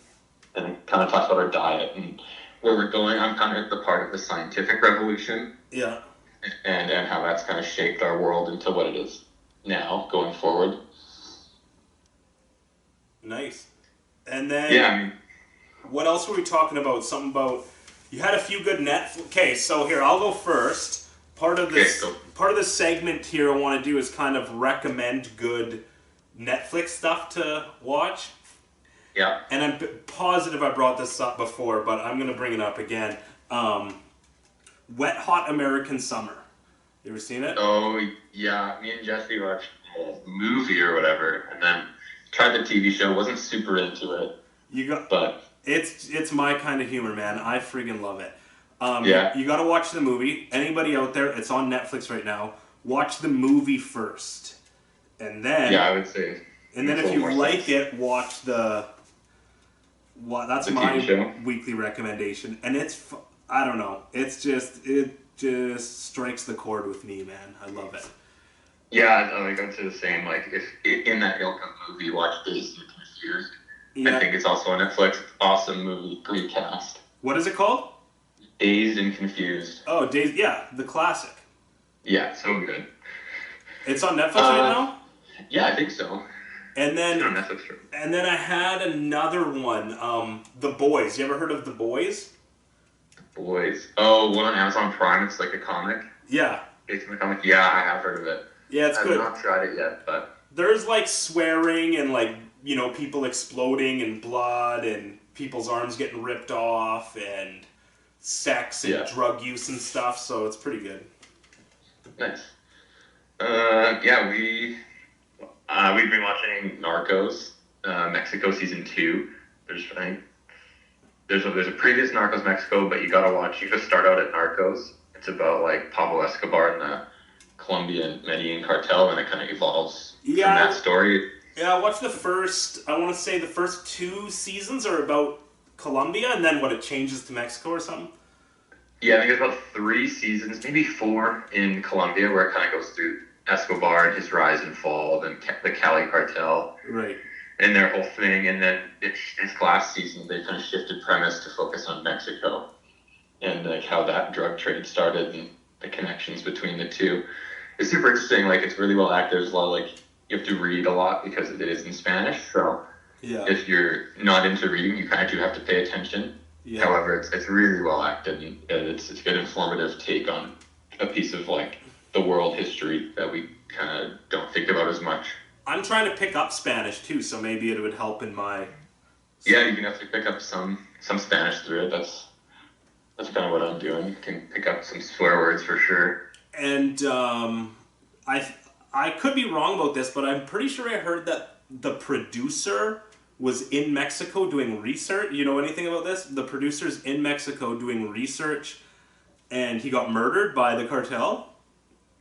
and it kind of talks about our diet and where we're going. I'm kind of at the part of the scientific revolution. Yeah. And how that's kind of shaped our world into what it is now going forward. Nice. And then, Yeah, I mean, what else were we talking about? Something about you had a few good Netflix. Okay, so here I'll go first. Part of this segment here I want to do is kind of recommend good Netflix stuff to watch. yeah. And I'm positive I brought this up before, but I'm gonna bring it up again. Wet Hot American Summer. You ever seen it? Oh, yeah. Me and Jesse watched a movie or whatever, and then tried the TV show. Wasn't super into it, but It's my kind of humor, man. I friggin' love it. Yeah. You gotta watch the movie. Anybody out there, it's on Netflix right now. Watch the movie first. And then yeah, I would say. and then if you like it, watch that's The my TV show? weekly recommendation. And I don't know. It just strikes the chord with me, man. I love it. Yeah, I go to the same. Like, if in that ilk of movie, watch Dazed and Confused. Yeah. I think it's also on Netflix. Awesome movie, great cast. What is it called? Dazed and Confused. Oh, Days. Yeah, the classic. Yeah, so good. It's on Netflix right now. Yeah, I think so. And It's on then Netflix. I had another one. The Boys. You ever heard of The Boys? Boys. Oh, one on Amazon Prime. It's like a comic. Yeah. Based on a comic. Yeah, I have heard of it. Yeah, it's I've good. not tried it yet, but There's like swearing and like, people exploding and blood and people's arms getting ripped off and sex and Yeah. drug use and stuff, so it's pretty good. nice. Yeah, we've been watching Narcos, Mexico season 2. There's a previous Narcos Mexico, but you gotta start out at Narcos. It's about like Pablo Escobar and the Colombian Medellin cartel, and it kind of evolves from that story. Yeah, I watched the first 2 seasons are about Colombia, and then it changes to Mexico or something? Yeah, I think it's about 3 seasons, maybe 4 in Colombia, where it kind of goes through Escobar and his rise and fall, then the Cali cartel Right. and their whole thing. And then this last season, they kind of shifted premise to focus on Mexico and like how that drug trade started and the connections between the two. It's super interesting. Like, it's really well acted. There's a lot of, you have to read a lot because it is in Spanish. So Yeah. if you're not into reading, you kind of do have to pay attention. Yeah. However, it's really well acted, and it's a good informative take on a piece of like the world history that we kind of don't think about as much. I'm trying to pick up Spanish too, so maybe it would help in my. Yeah, you can have to pick up some Spanish through it. That's kind of what I'm doing. You can pick up some swear words for sure. And I could be wrong about this, but I'm pretty sure I heard that the producer was in Mexico doing research. You know anything about this? The producer's in Mexico doing research, and he got murdered by the cartel.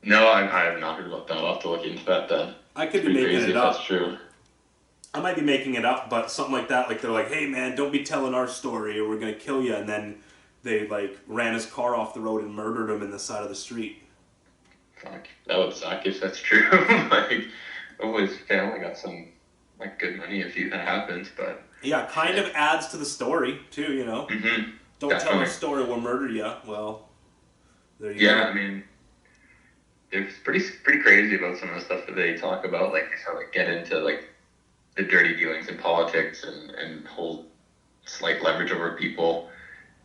No, I have not heard about that. I'll have to look into that then. I could be Pretty making crazy it if up. that's true. I might be making it up, but something like that. Like, they're like, hey man, don't be telling our story or we're gonna kill you. And then they like ran his car off the road and murdered him in the side of the street. Fuck, that would suck if that's true. Like, his family got some like good money if that happens, but Yeah, kind of adds to the story too, mm-hmm. Don't tell Definitely. our story, we'll murder you. Well, there you Yeah, go. I mean, it's pretty crazy about some of the stuff that they talk about, like how they get into like the dirty dealings in politics and hold slight leverage over people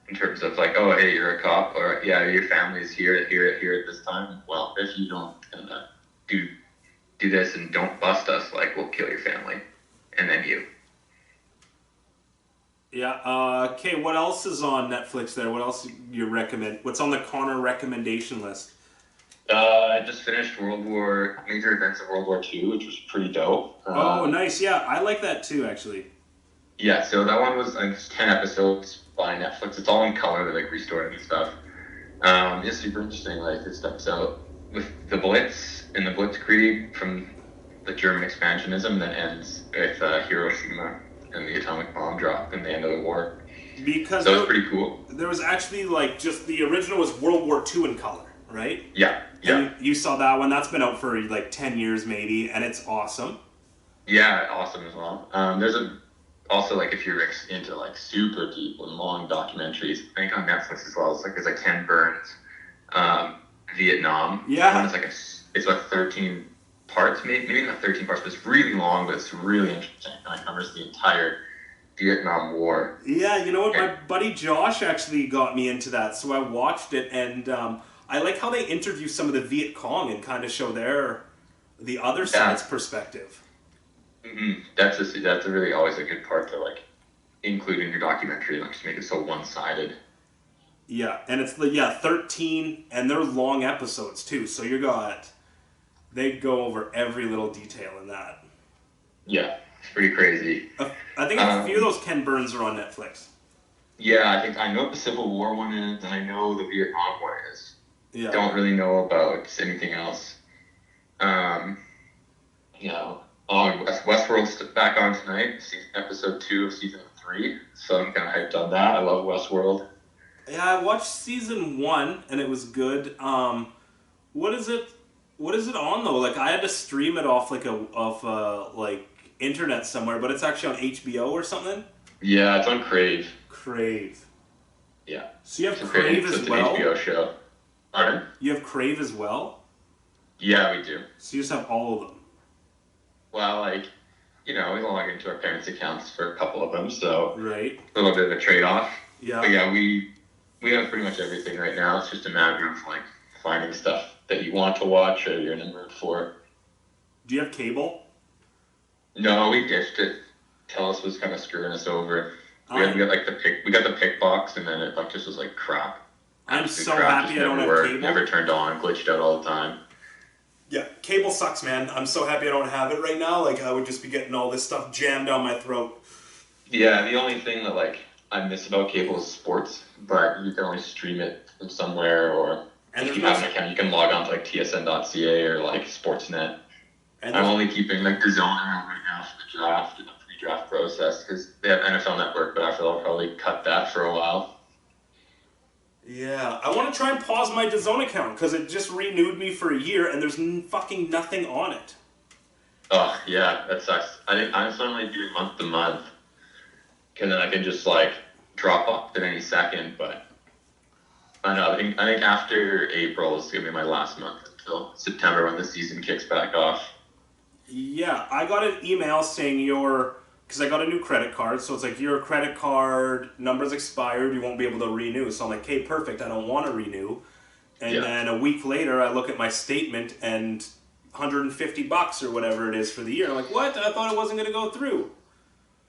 in terms of like, oh hey, you're a cop, or yeah, your family's here at this time. Well, if you don't do this and don't bust us, like we'll kill your family and then you. Yeah. Okay. What else is on Netflix there? What else you recommend? What's on the Connor recommendation list? I just finished Major Events of World War II, which was pretty dope. Oh, nice. Yeah, I like that too, actually. Yeah, so that one was it's 10 episodes by Netflix. It's all in color, like restored and stuff. It's super interesting. Like it steps out with the Blitz and the Blitzkrieg from the German expansionism, and then ends with Hiroshima and the atomic bomb drop and the end of the war. Because So it's pretty cool. there was actually like just the original was World War II in color, right? Yeah, yeah, And you saw that one. That's been out for like 10 years maybe, and it's awesome. yeah. Awesome as well. There's also like if you're into like super deep and long documentaries, I think on Netflix as well. There's like Ken Burns, Vietnam. Yeah. It's like 13 parts, maybe not 13 parts, but it's really long, but it's really interesting. And it covers the entire Vietnam War. Yeah, you know what? Okay. My buddy Josh actually got me into that, so I watched it, and I like how they interview some of the Viet Cong and kind of show the other side's perspective. That's a really always a good part to like include in your documentary, like just make it so one-sided. Yeah, and it's 13, and they're long episodes too. So they go over every little detail in that. Yeah, it's pretty crazy. I think a few of those Ken Burns are on Netflix. Yeah, I know what the Civil War one is, and I know the Vietnam one is. Yeah. Don't really know about anything else. You know, Westworld's back on tonight, episode 2 of season 3. So I'm kind of hyped on that. I love Westworld. Yeah, I watched season 1 and it was good. What is it? What is it on though? Like I had to stream it off like internet somewhere, but it's actually on HBO or something. Yeah, it's on Crave. Crave. Yeah. So you have It's Crave as it's well. an HBO show. Pardon? You have Crave as well. Yeah, we do. So you just have all of them. Well, like, we log into our parents' accounts for a couple of them, so Right. a little bit of a trade-off. Yeah. But yeah, we have pretty much everything right now. It's just a matter of like finding stuff that you want to watch or you're in the mood for. Do you have cable? No, we ditched it. Telus was kind of screwing us over. We I'm- got the pick box, and then it like just was like crap. I'm Absolute so crap, happy just I don't never have worked, cable. Never turned on, glitched out all the time. Yeah, cable sucks, man. I'm so happy I don't have it right now. Like I would just be getting all this stuff jammed down my throat. Yeah, the only thing that like I miss about cable is sports, but you can only stream it from somewhere, or And if there's you no- have an account, you can log on to like TSN.ca or like Sportsnet. And I'm there's- only keeping like the zone around right now for the draft and the pre-draft process because they have NFL Network, but I feel I'll probably cut that for a while. Yeah, I want to try and pause my DAZN account because it just renewed me for a year and there's fucking nothing on it. Oh yeah, that sucks. I think I'm suddenly doing month to month, because then I can just like drop off at any second. But I know. I think after April is gonna be my last month until September when the season kicks back off. Yeah, I got an email saying because I got a new credit card, so it's like your credit card number's expired, you won't be able to renew. So I'm like, hey, perfect, I don't want to renew. And Yeah. then a week later, I look at my statement and $150 or whatever it is for the year. I'm like, what? I thought it wasn't going to go through.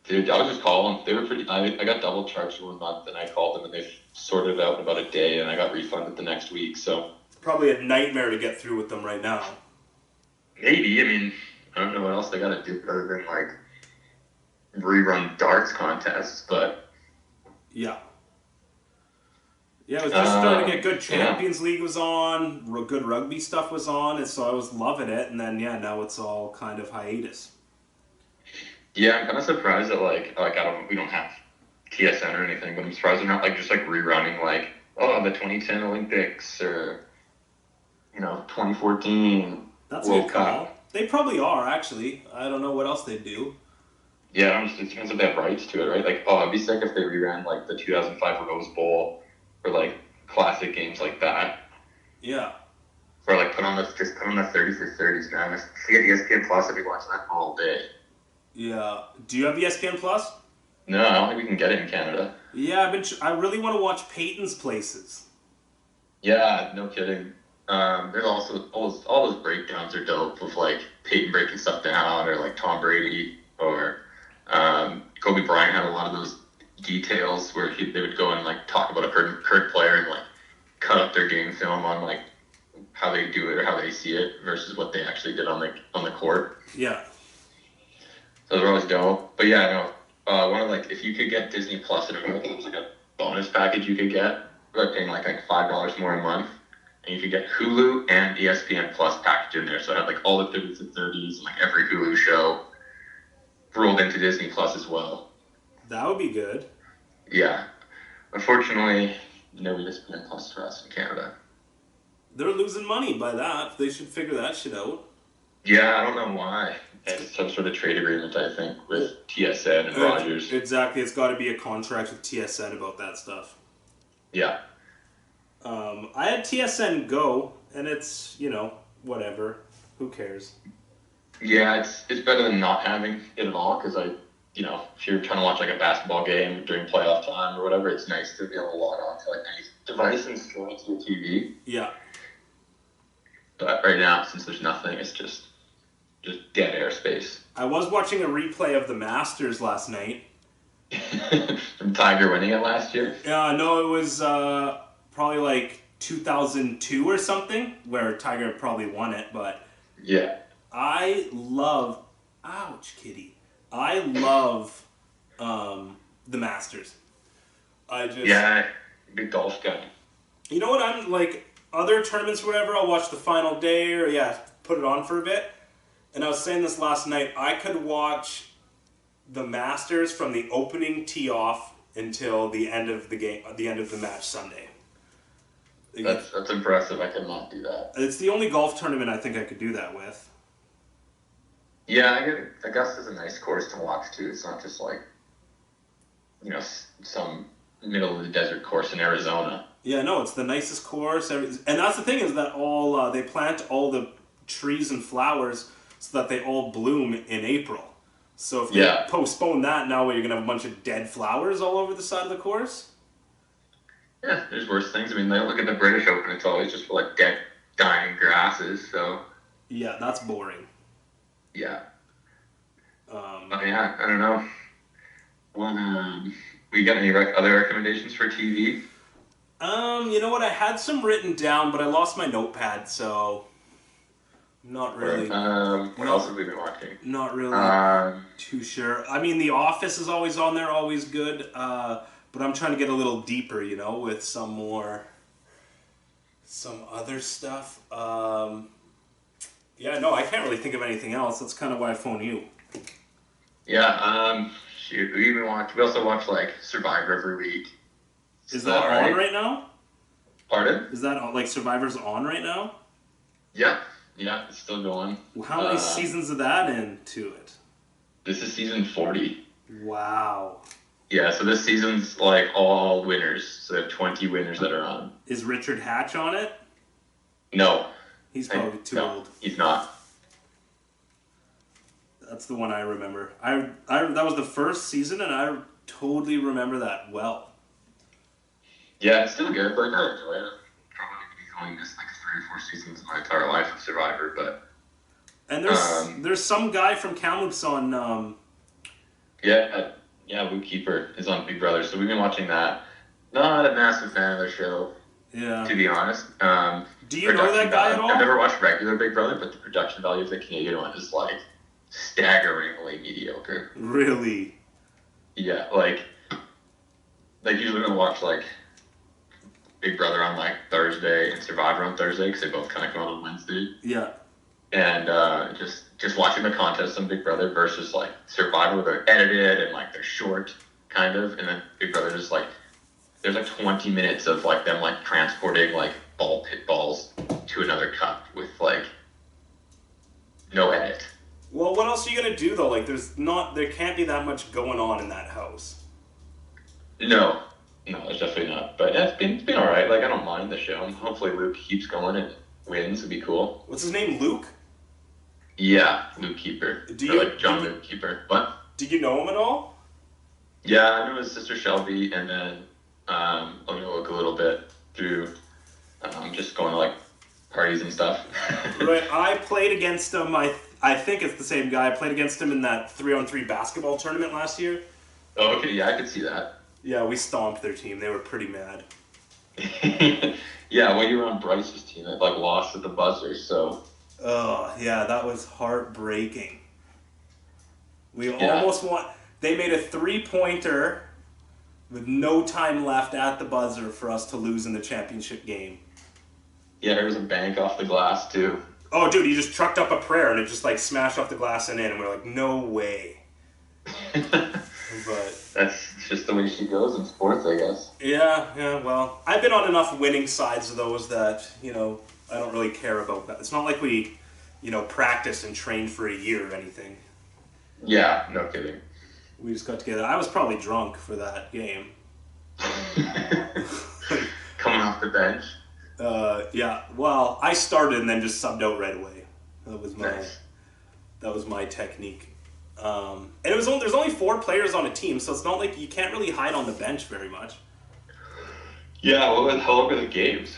Dude, I was just calling. They were pretty. I got double charged one month, and I called them, and they sorted it out in about a day, and I got refunded the next week. So It's probably a nightmare to get through with them right now. maybe. I mean, I don't know what else they got to do other than like rerun darts contests, but Yeah. Yeah, it was just starting to get good. yeah. Champions League was on, good rugby stuff was on, and so I was loving it. And then, yeah, now it's all kind of hiatus. yeah, I'm kind of surprised that we don't have TSN or anything, but I'm surprised they're not like just like rerunning like the 2010 Olympics or 2014 That's World a good call. Cup. They probably are, actually. I don't know what else they do. Yeah, it depends if they have rights to it, right? Like, I'd be sick if they reran like the 2005 Rose Bowl or like classic games like that. Yeah. Or like put on the 30 for 30s, man. If you get ESPN Plus, I'd be watching that all day. Yeah. Do you have ESPN Plus? No, I don't think we can get it in Canada. Yeah, I really want to watch Peyton's Places. Yeah, no kidding. There's also all those breakdowns are dope of like Peyton breaking stuff down, or like Tom Brady, or Kobe Bryant had a lot of those details where they would go and like talk about a current player and like cut up their game film on like how they do it or how they see it versus what they actually did on the court. Yeah. So those are always dope. But yeah, no. One of like if you could get Disney Plus, it was like a bonus package you could get by paying like $5 more a month, and you could get Hulu and ESPN Plus package in there. So it had like all the 30s and 30s and like every Hulu show rolled into Disney Plus as well. That would be good. Yeah. Unfortunately, no ESPN Plus for us in Canada. They're losing money by that. They should figure that shit out. Yeah, I don't know why. It's some sort of trade agreement, I think, with TSN and Rogers. Exactly. It's got to be a contract with TSN about that stuff. Yeah. I had TSN Go, and it's, whatever. Who cares? Yeah, it's better than not having it at all, because if you're trying to watch like a basketball game during playoff time or whatever, it's nice to be able to log on to like any device and stream it to your TV. Yeah. But right now, since there's nothing, it's just dead airspace. I was watching a replay of the Masters last night. From Tiger winning it last year? No, it was probably like 2002 or something, where Tiger probably won it, but Yeah. I love... Ouch, kitty. I love the Masters. Yeah, big golf guy. You know what, I'm like, other tournaments or whatever, I'll watch the final day or, put it on for a bit. And I was saying this last night, I could watch the Masters from the opening tee off until the end of the game, the end of the match Sunday. That's impressive. I could not do that. It's the only golf tournament I think I could do that with. Yeah, Augusta's a nice course to watch too. It's not just like, some middle of the desert course in Arizona. Yeah, no, it's the nicest course. And that's the thing is that they plant all the trees and flowers so that they all bloom in April. So if they postpone that, now you're going to have a bunch of dead flowers all over the side of the course? Yeah, there's worse things. I mean, look at the British Open. It's always just like dead, dying grasses. So yeah, that's boring. Yeah. I don't know. Well, we got any other recommendations for TV? You know what? I had some written down, but I lost my notepad, so not really. What else have we been watching? Not really too sure. I mean, The Office is always on there, always good. But I'm trying to get a little deeper, with some other stuff. Yeah, no, I can't really think of anything else. That's kind of why I phone you. Yeah, we also watch like Survivor every week. Is that on right now? Pardon? Is that like Survivor's on right now? Yeah, it's still going. How many seasons of that into it? This is season 40. Wow. Yeah, so this season's like all winners. So they have 20 winners that are on. Is Richard Hatch on it? No. He's probably too old. He's not. That's the one I remember. I that was the first season, and I totally remember that well. Yeah, it's still good. Like, I enjoy it. Probably only missed like 3 or 4 seasons of my entire life of Survivor, but... And there's some guy from Kamloops on... Yeah, Luke Keeper is on Big Brother, so we've been watching that. Not a massive fan of their show, to be honest. Do you know that guy at all? I've never watched regular Big Brother, but the production value of the Canadian one is like staggeringly mediocre. Really? Yeah, like usually when I watch like Big Brother on like Thursday and Survivor on Thursday, because they both kind of come out on Wednesday. Yeah. And just watching the contest on Big Brother versus like Survivor, where they're edited and like they're short, kind of, and then Big Brother just like there's like 20 minutes of like them like transporting like ball pit balls to another cup with like no edit. Well, what else are you gonna do though? Like, there can't be that much going on in that house. No, there's definitely not. But yeah, it's been all right. Like, I don't mind the show. Hopefully Luke keeps going and wins. It'd be cool. What's his name? Luke? Yeah, Luke Keeper. John Luke Keeper. What? Do you know him at all? Yeah, I know his sister Shelby, and then I'm gonna look a little bit through just going to like parties and stuff. Right, I played against him. I think it's the same guy. I played against him in that 3-on-3 basketball tournament last year. Oh, okay, yeah, I could see that. Yeah, we stomped their team. They were pretty mad. Yeah, when you were on Bryce's team, it like lost at the buzzer. So Oh, yeah, that was heartbreaking. We Yeah. almost won. They made a 3-pointer with no time left at the buzzer for us to lose in the championship game. yeah, there was a bank off the glass too. Oh, dude, he just trucked up a prayer and it just like smashed off the glass and in, and we're like, no way. But That's just the way she goes in sports, I guess. yeah, well, I've been on enough winning sides of those that, you know, I don't really care about that. It's not like we, you know, practiced and trained for a year or anything. Yeah, no kidding. We just got together. I was probably drunk for that game. Coming off the bench. Yeah, well, I started and then just subbed out right away. Nice. That was my technique. And it was there's only 4 players on a team, so it's not like you can't really hide on the bench very much. Yeah, what the hell were the games?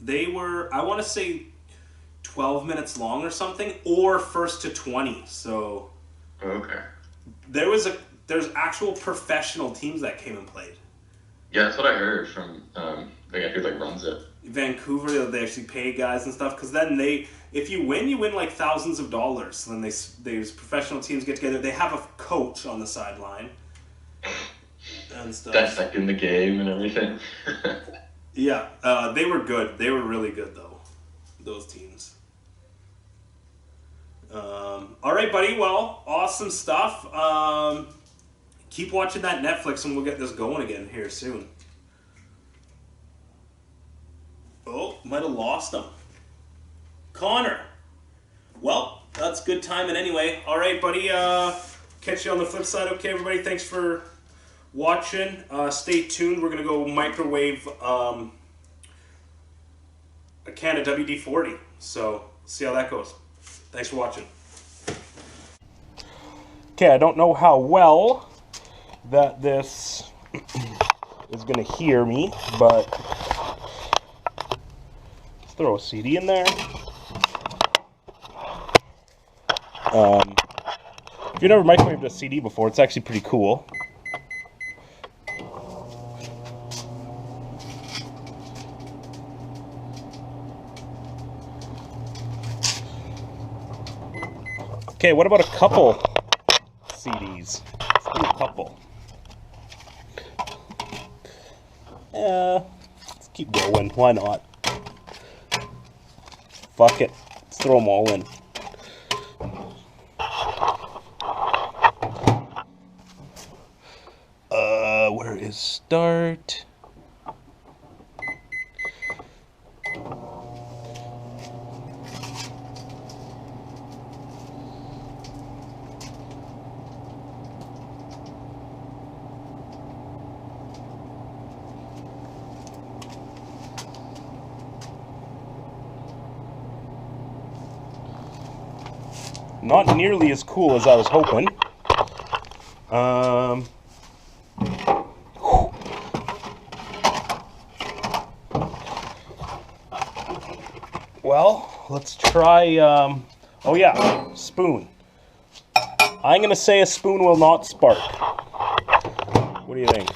They were, I want to say, 12 minutes long or something, or first to 20. So Okay. there's actual professional teams that came and played. Yeah, that's what I heard from the guy who like runs it. Vancouver, they actually pay guys and stuff, because then if you win like thousands of dollars. So then these professional teams get together. They have a coach on the sideline and stuff. Dissecting the game and everything. Yeah, they were good. They were really good though, those teams. All right, buddy. Well, awesome stuff. Keep watching that Netflix, and we'll get this going again here soon. Oh, might have lost him. Connor. Well, that's good timing anyway. All right, buddy. Catch you on the flip side. Okay, everybody. Thanks for watching. Stay tuned. We're going to go microwave a can of WD-40. So, see how that goes. Thanks for watching. Okay, I don't know how well that this is going to hear me, but let's throw a CD in there. If you've never microwaved a CD before, it's actually pretty cool. Okay, what about a couple CDs? Let's do a couple. Let's keep going. Why not? Fuck it. Let's throw them all in. Where is start? Not nearly as cool as I was hoping. Well, let's try, oh yeah, spoon. I'm going to say a spoon will not spark. What do you think?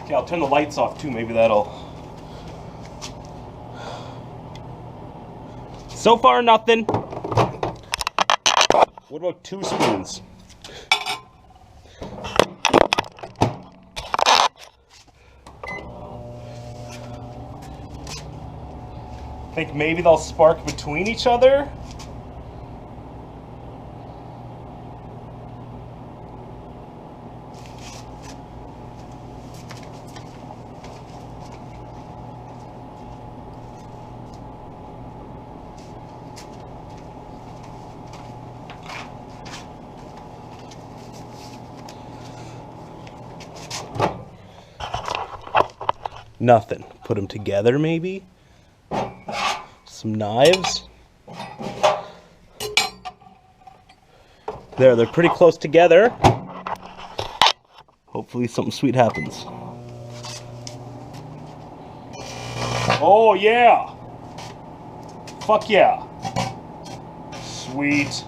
Okay, I'll turn the lights off too, maybe that'll... So far, nothing. What about 2 spoons? Think maybe they'll spark between each other? Nothing. put them together maybe. Some knives. There, they're pretty close together. Hopefully something sweet happens. Oh yeah! Fuck yeah! Sweet.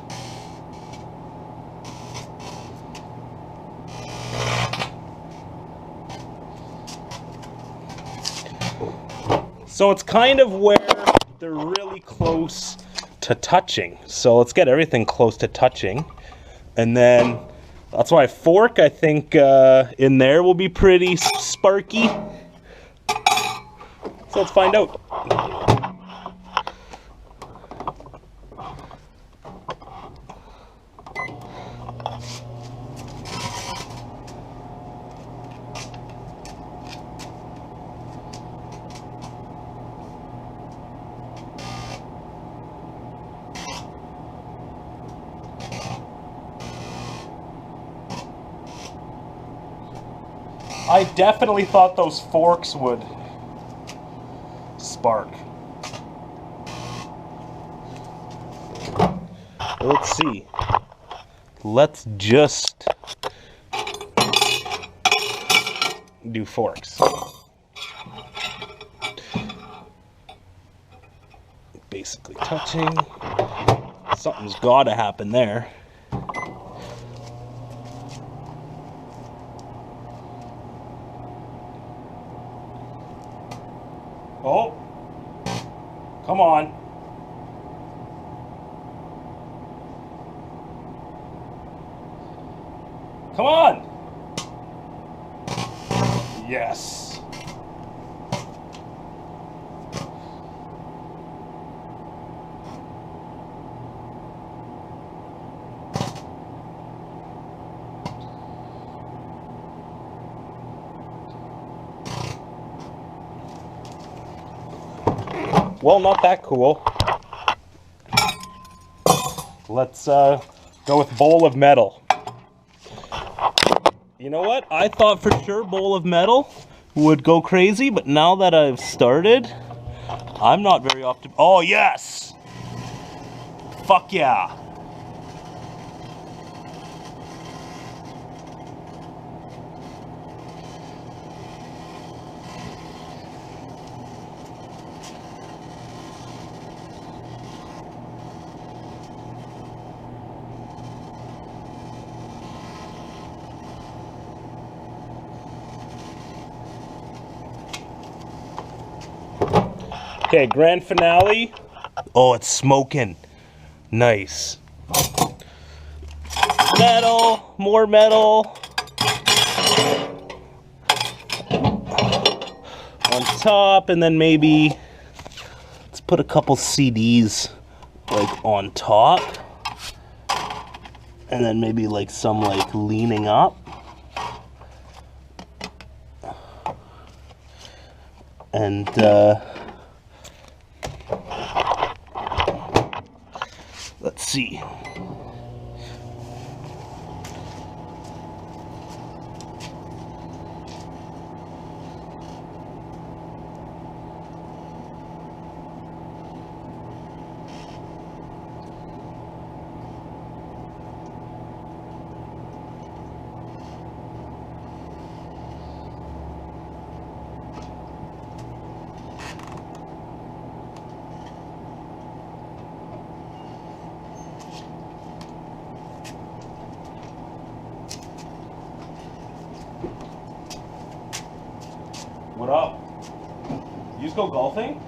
So it's kind of where they're really close to touching. So let's get everything close to touching. And then that's why a fork, I think, in there will be pretty sparky. So let's find out. I definitely thought those forks would spark. Let's see. Let's just do forks. Basically touching. Something's gotta happen there. Oh, come on. Come on. Yes. Well, not that cool. Let's go with bowl of metal. You know what? I thought for sure bowl of metal would go crazy, but now that I've started, I'm not very optimistic. Oh, yes! Fuck yeah! Okay, grand finale. Oh, it's smoking. Nice. Metal, more metal. On top, and then maybe let's put a couple CDs like on top. And then maybe like some like leaning up. And let's see. What up? You just go golfing?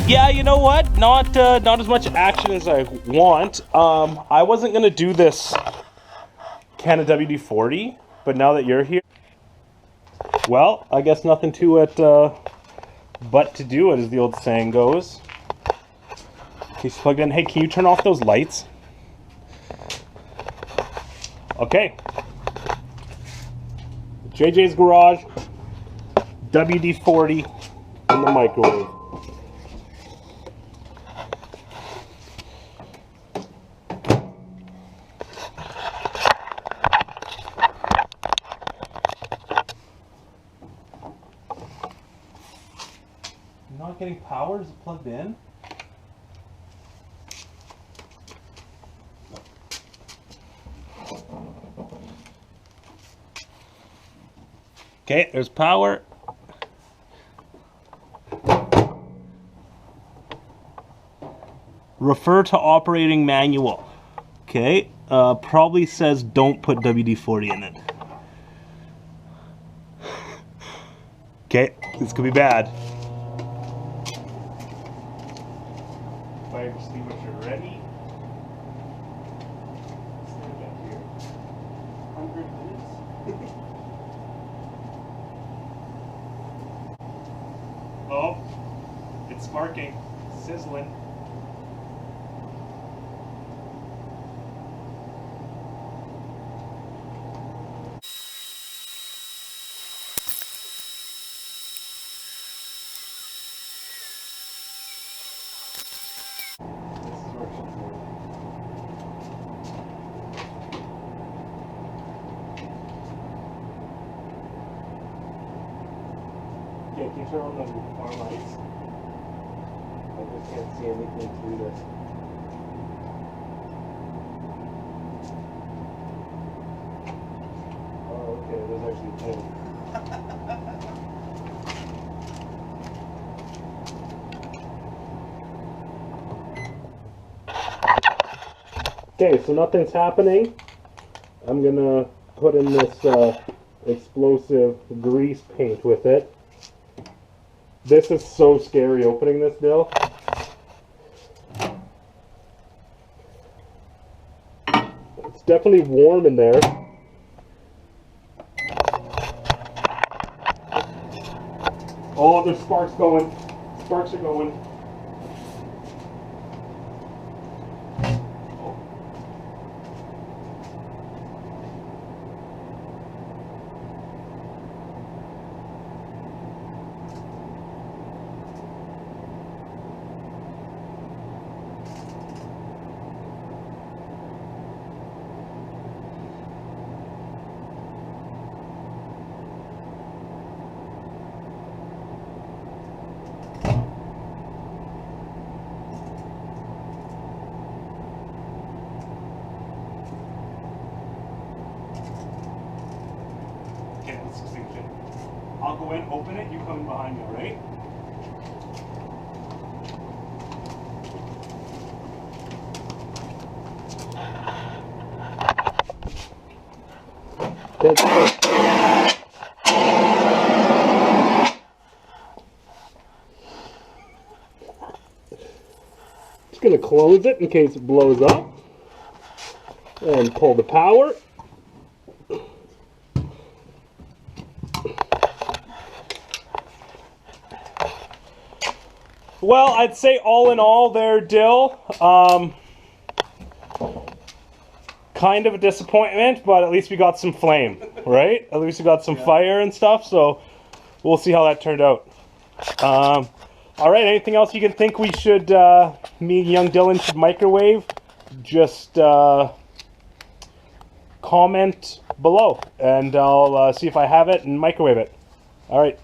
Yeah, you know what? Not as much action as I want. I wasn't gonna do this Canada WD-40, but now that you're here, well, I guess nothing to it but to do it, as the old saying goes. He's plugged in. Hey, can you turn off those lights? Okay. JJ's Garage, WD-40 in the microwave. getting power? Is it plugged in? Okay, there's power. Refer to operating manual. Okay, probably says don't put WD-40 in it. Okay, this could be bad. Fire extinguisher ready. Stand back here. 100 minutes. Oh, it's sparking, sizzling. Yeah, can you turn on the far lights? I just can't see anything through this. Oh, okay, there's actually a pin. Okay, so nothing's happening. I'm gonna put in this explosive grease paint with it. This is so scary opening this, Bill. It's definitely warm in there. Oh, there's sparks going. Sparks are going. Okay, let's extinguish it. I'll go in, open it, you come in behind me, right? Just gonna close it in case it blows up. And pull the power. Well, I'd say all in all there, Dill, kind of a disappointment, but at least we got some flame, right? At least we got some fire and stuff, so we'll see how that turned out. All right, anything else you can think we should, me and young Dylan should microwave? Just comment below, and I'll see if I have it and microwave it. All right.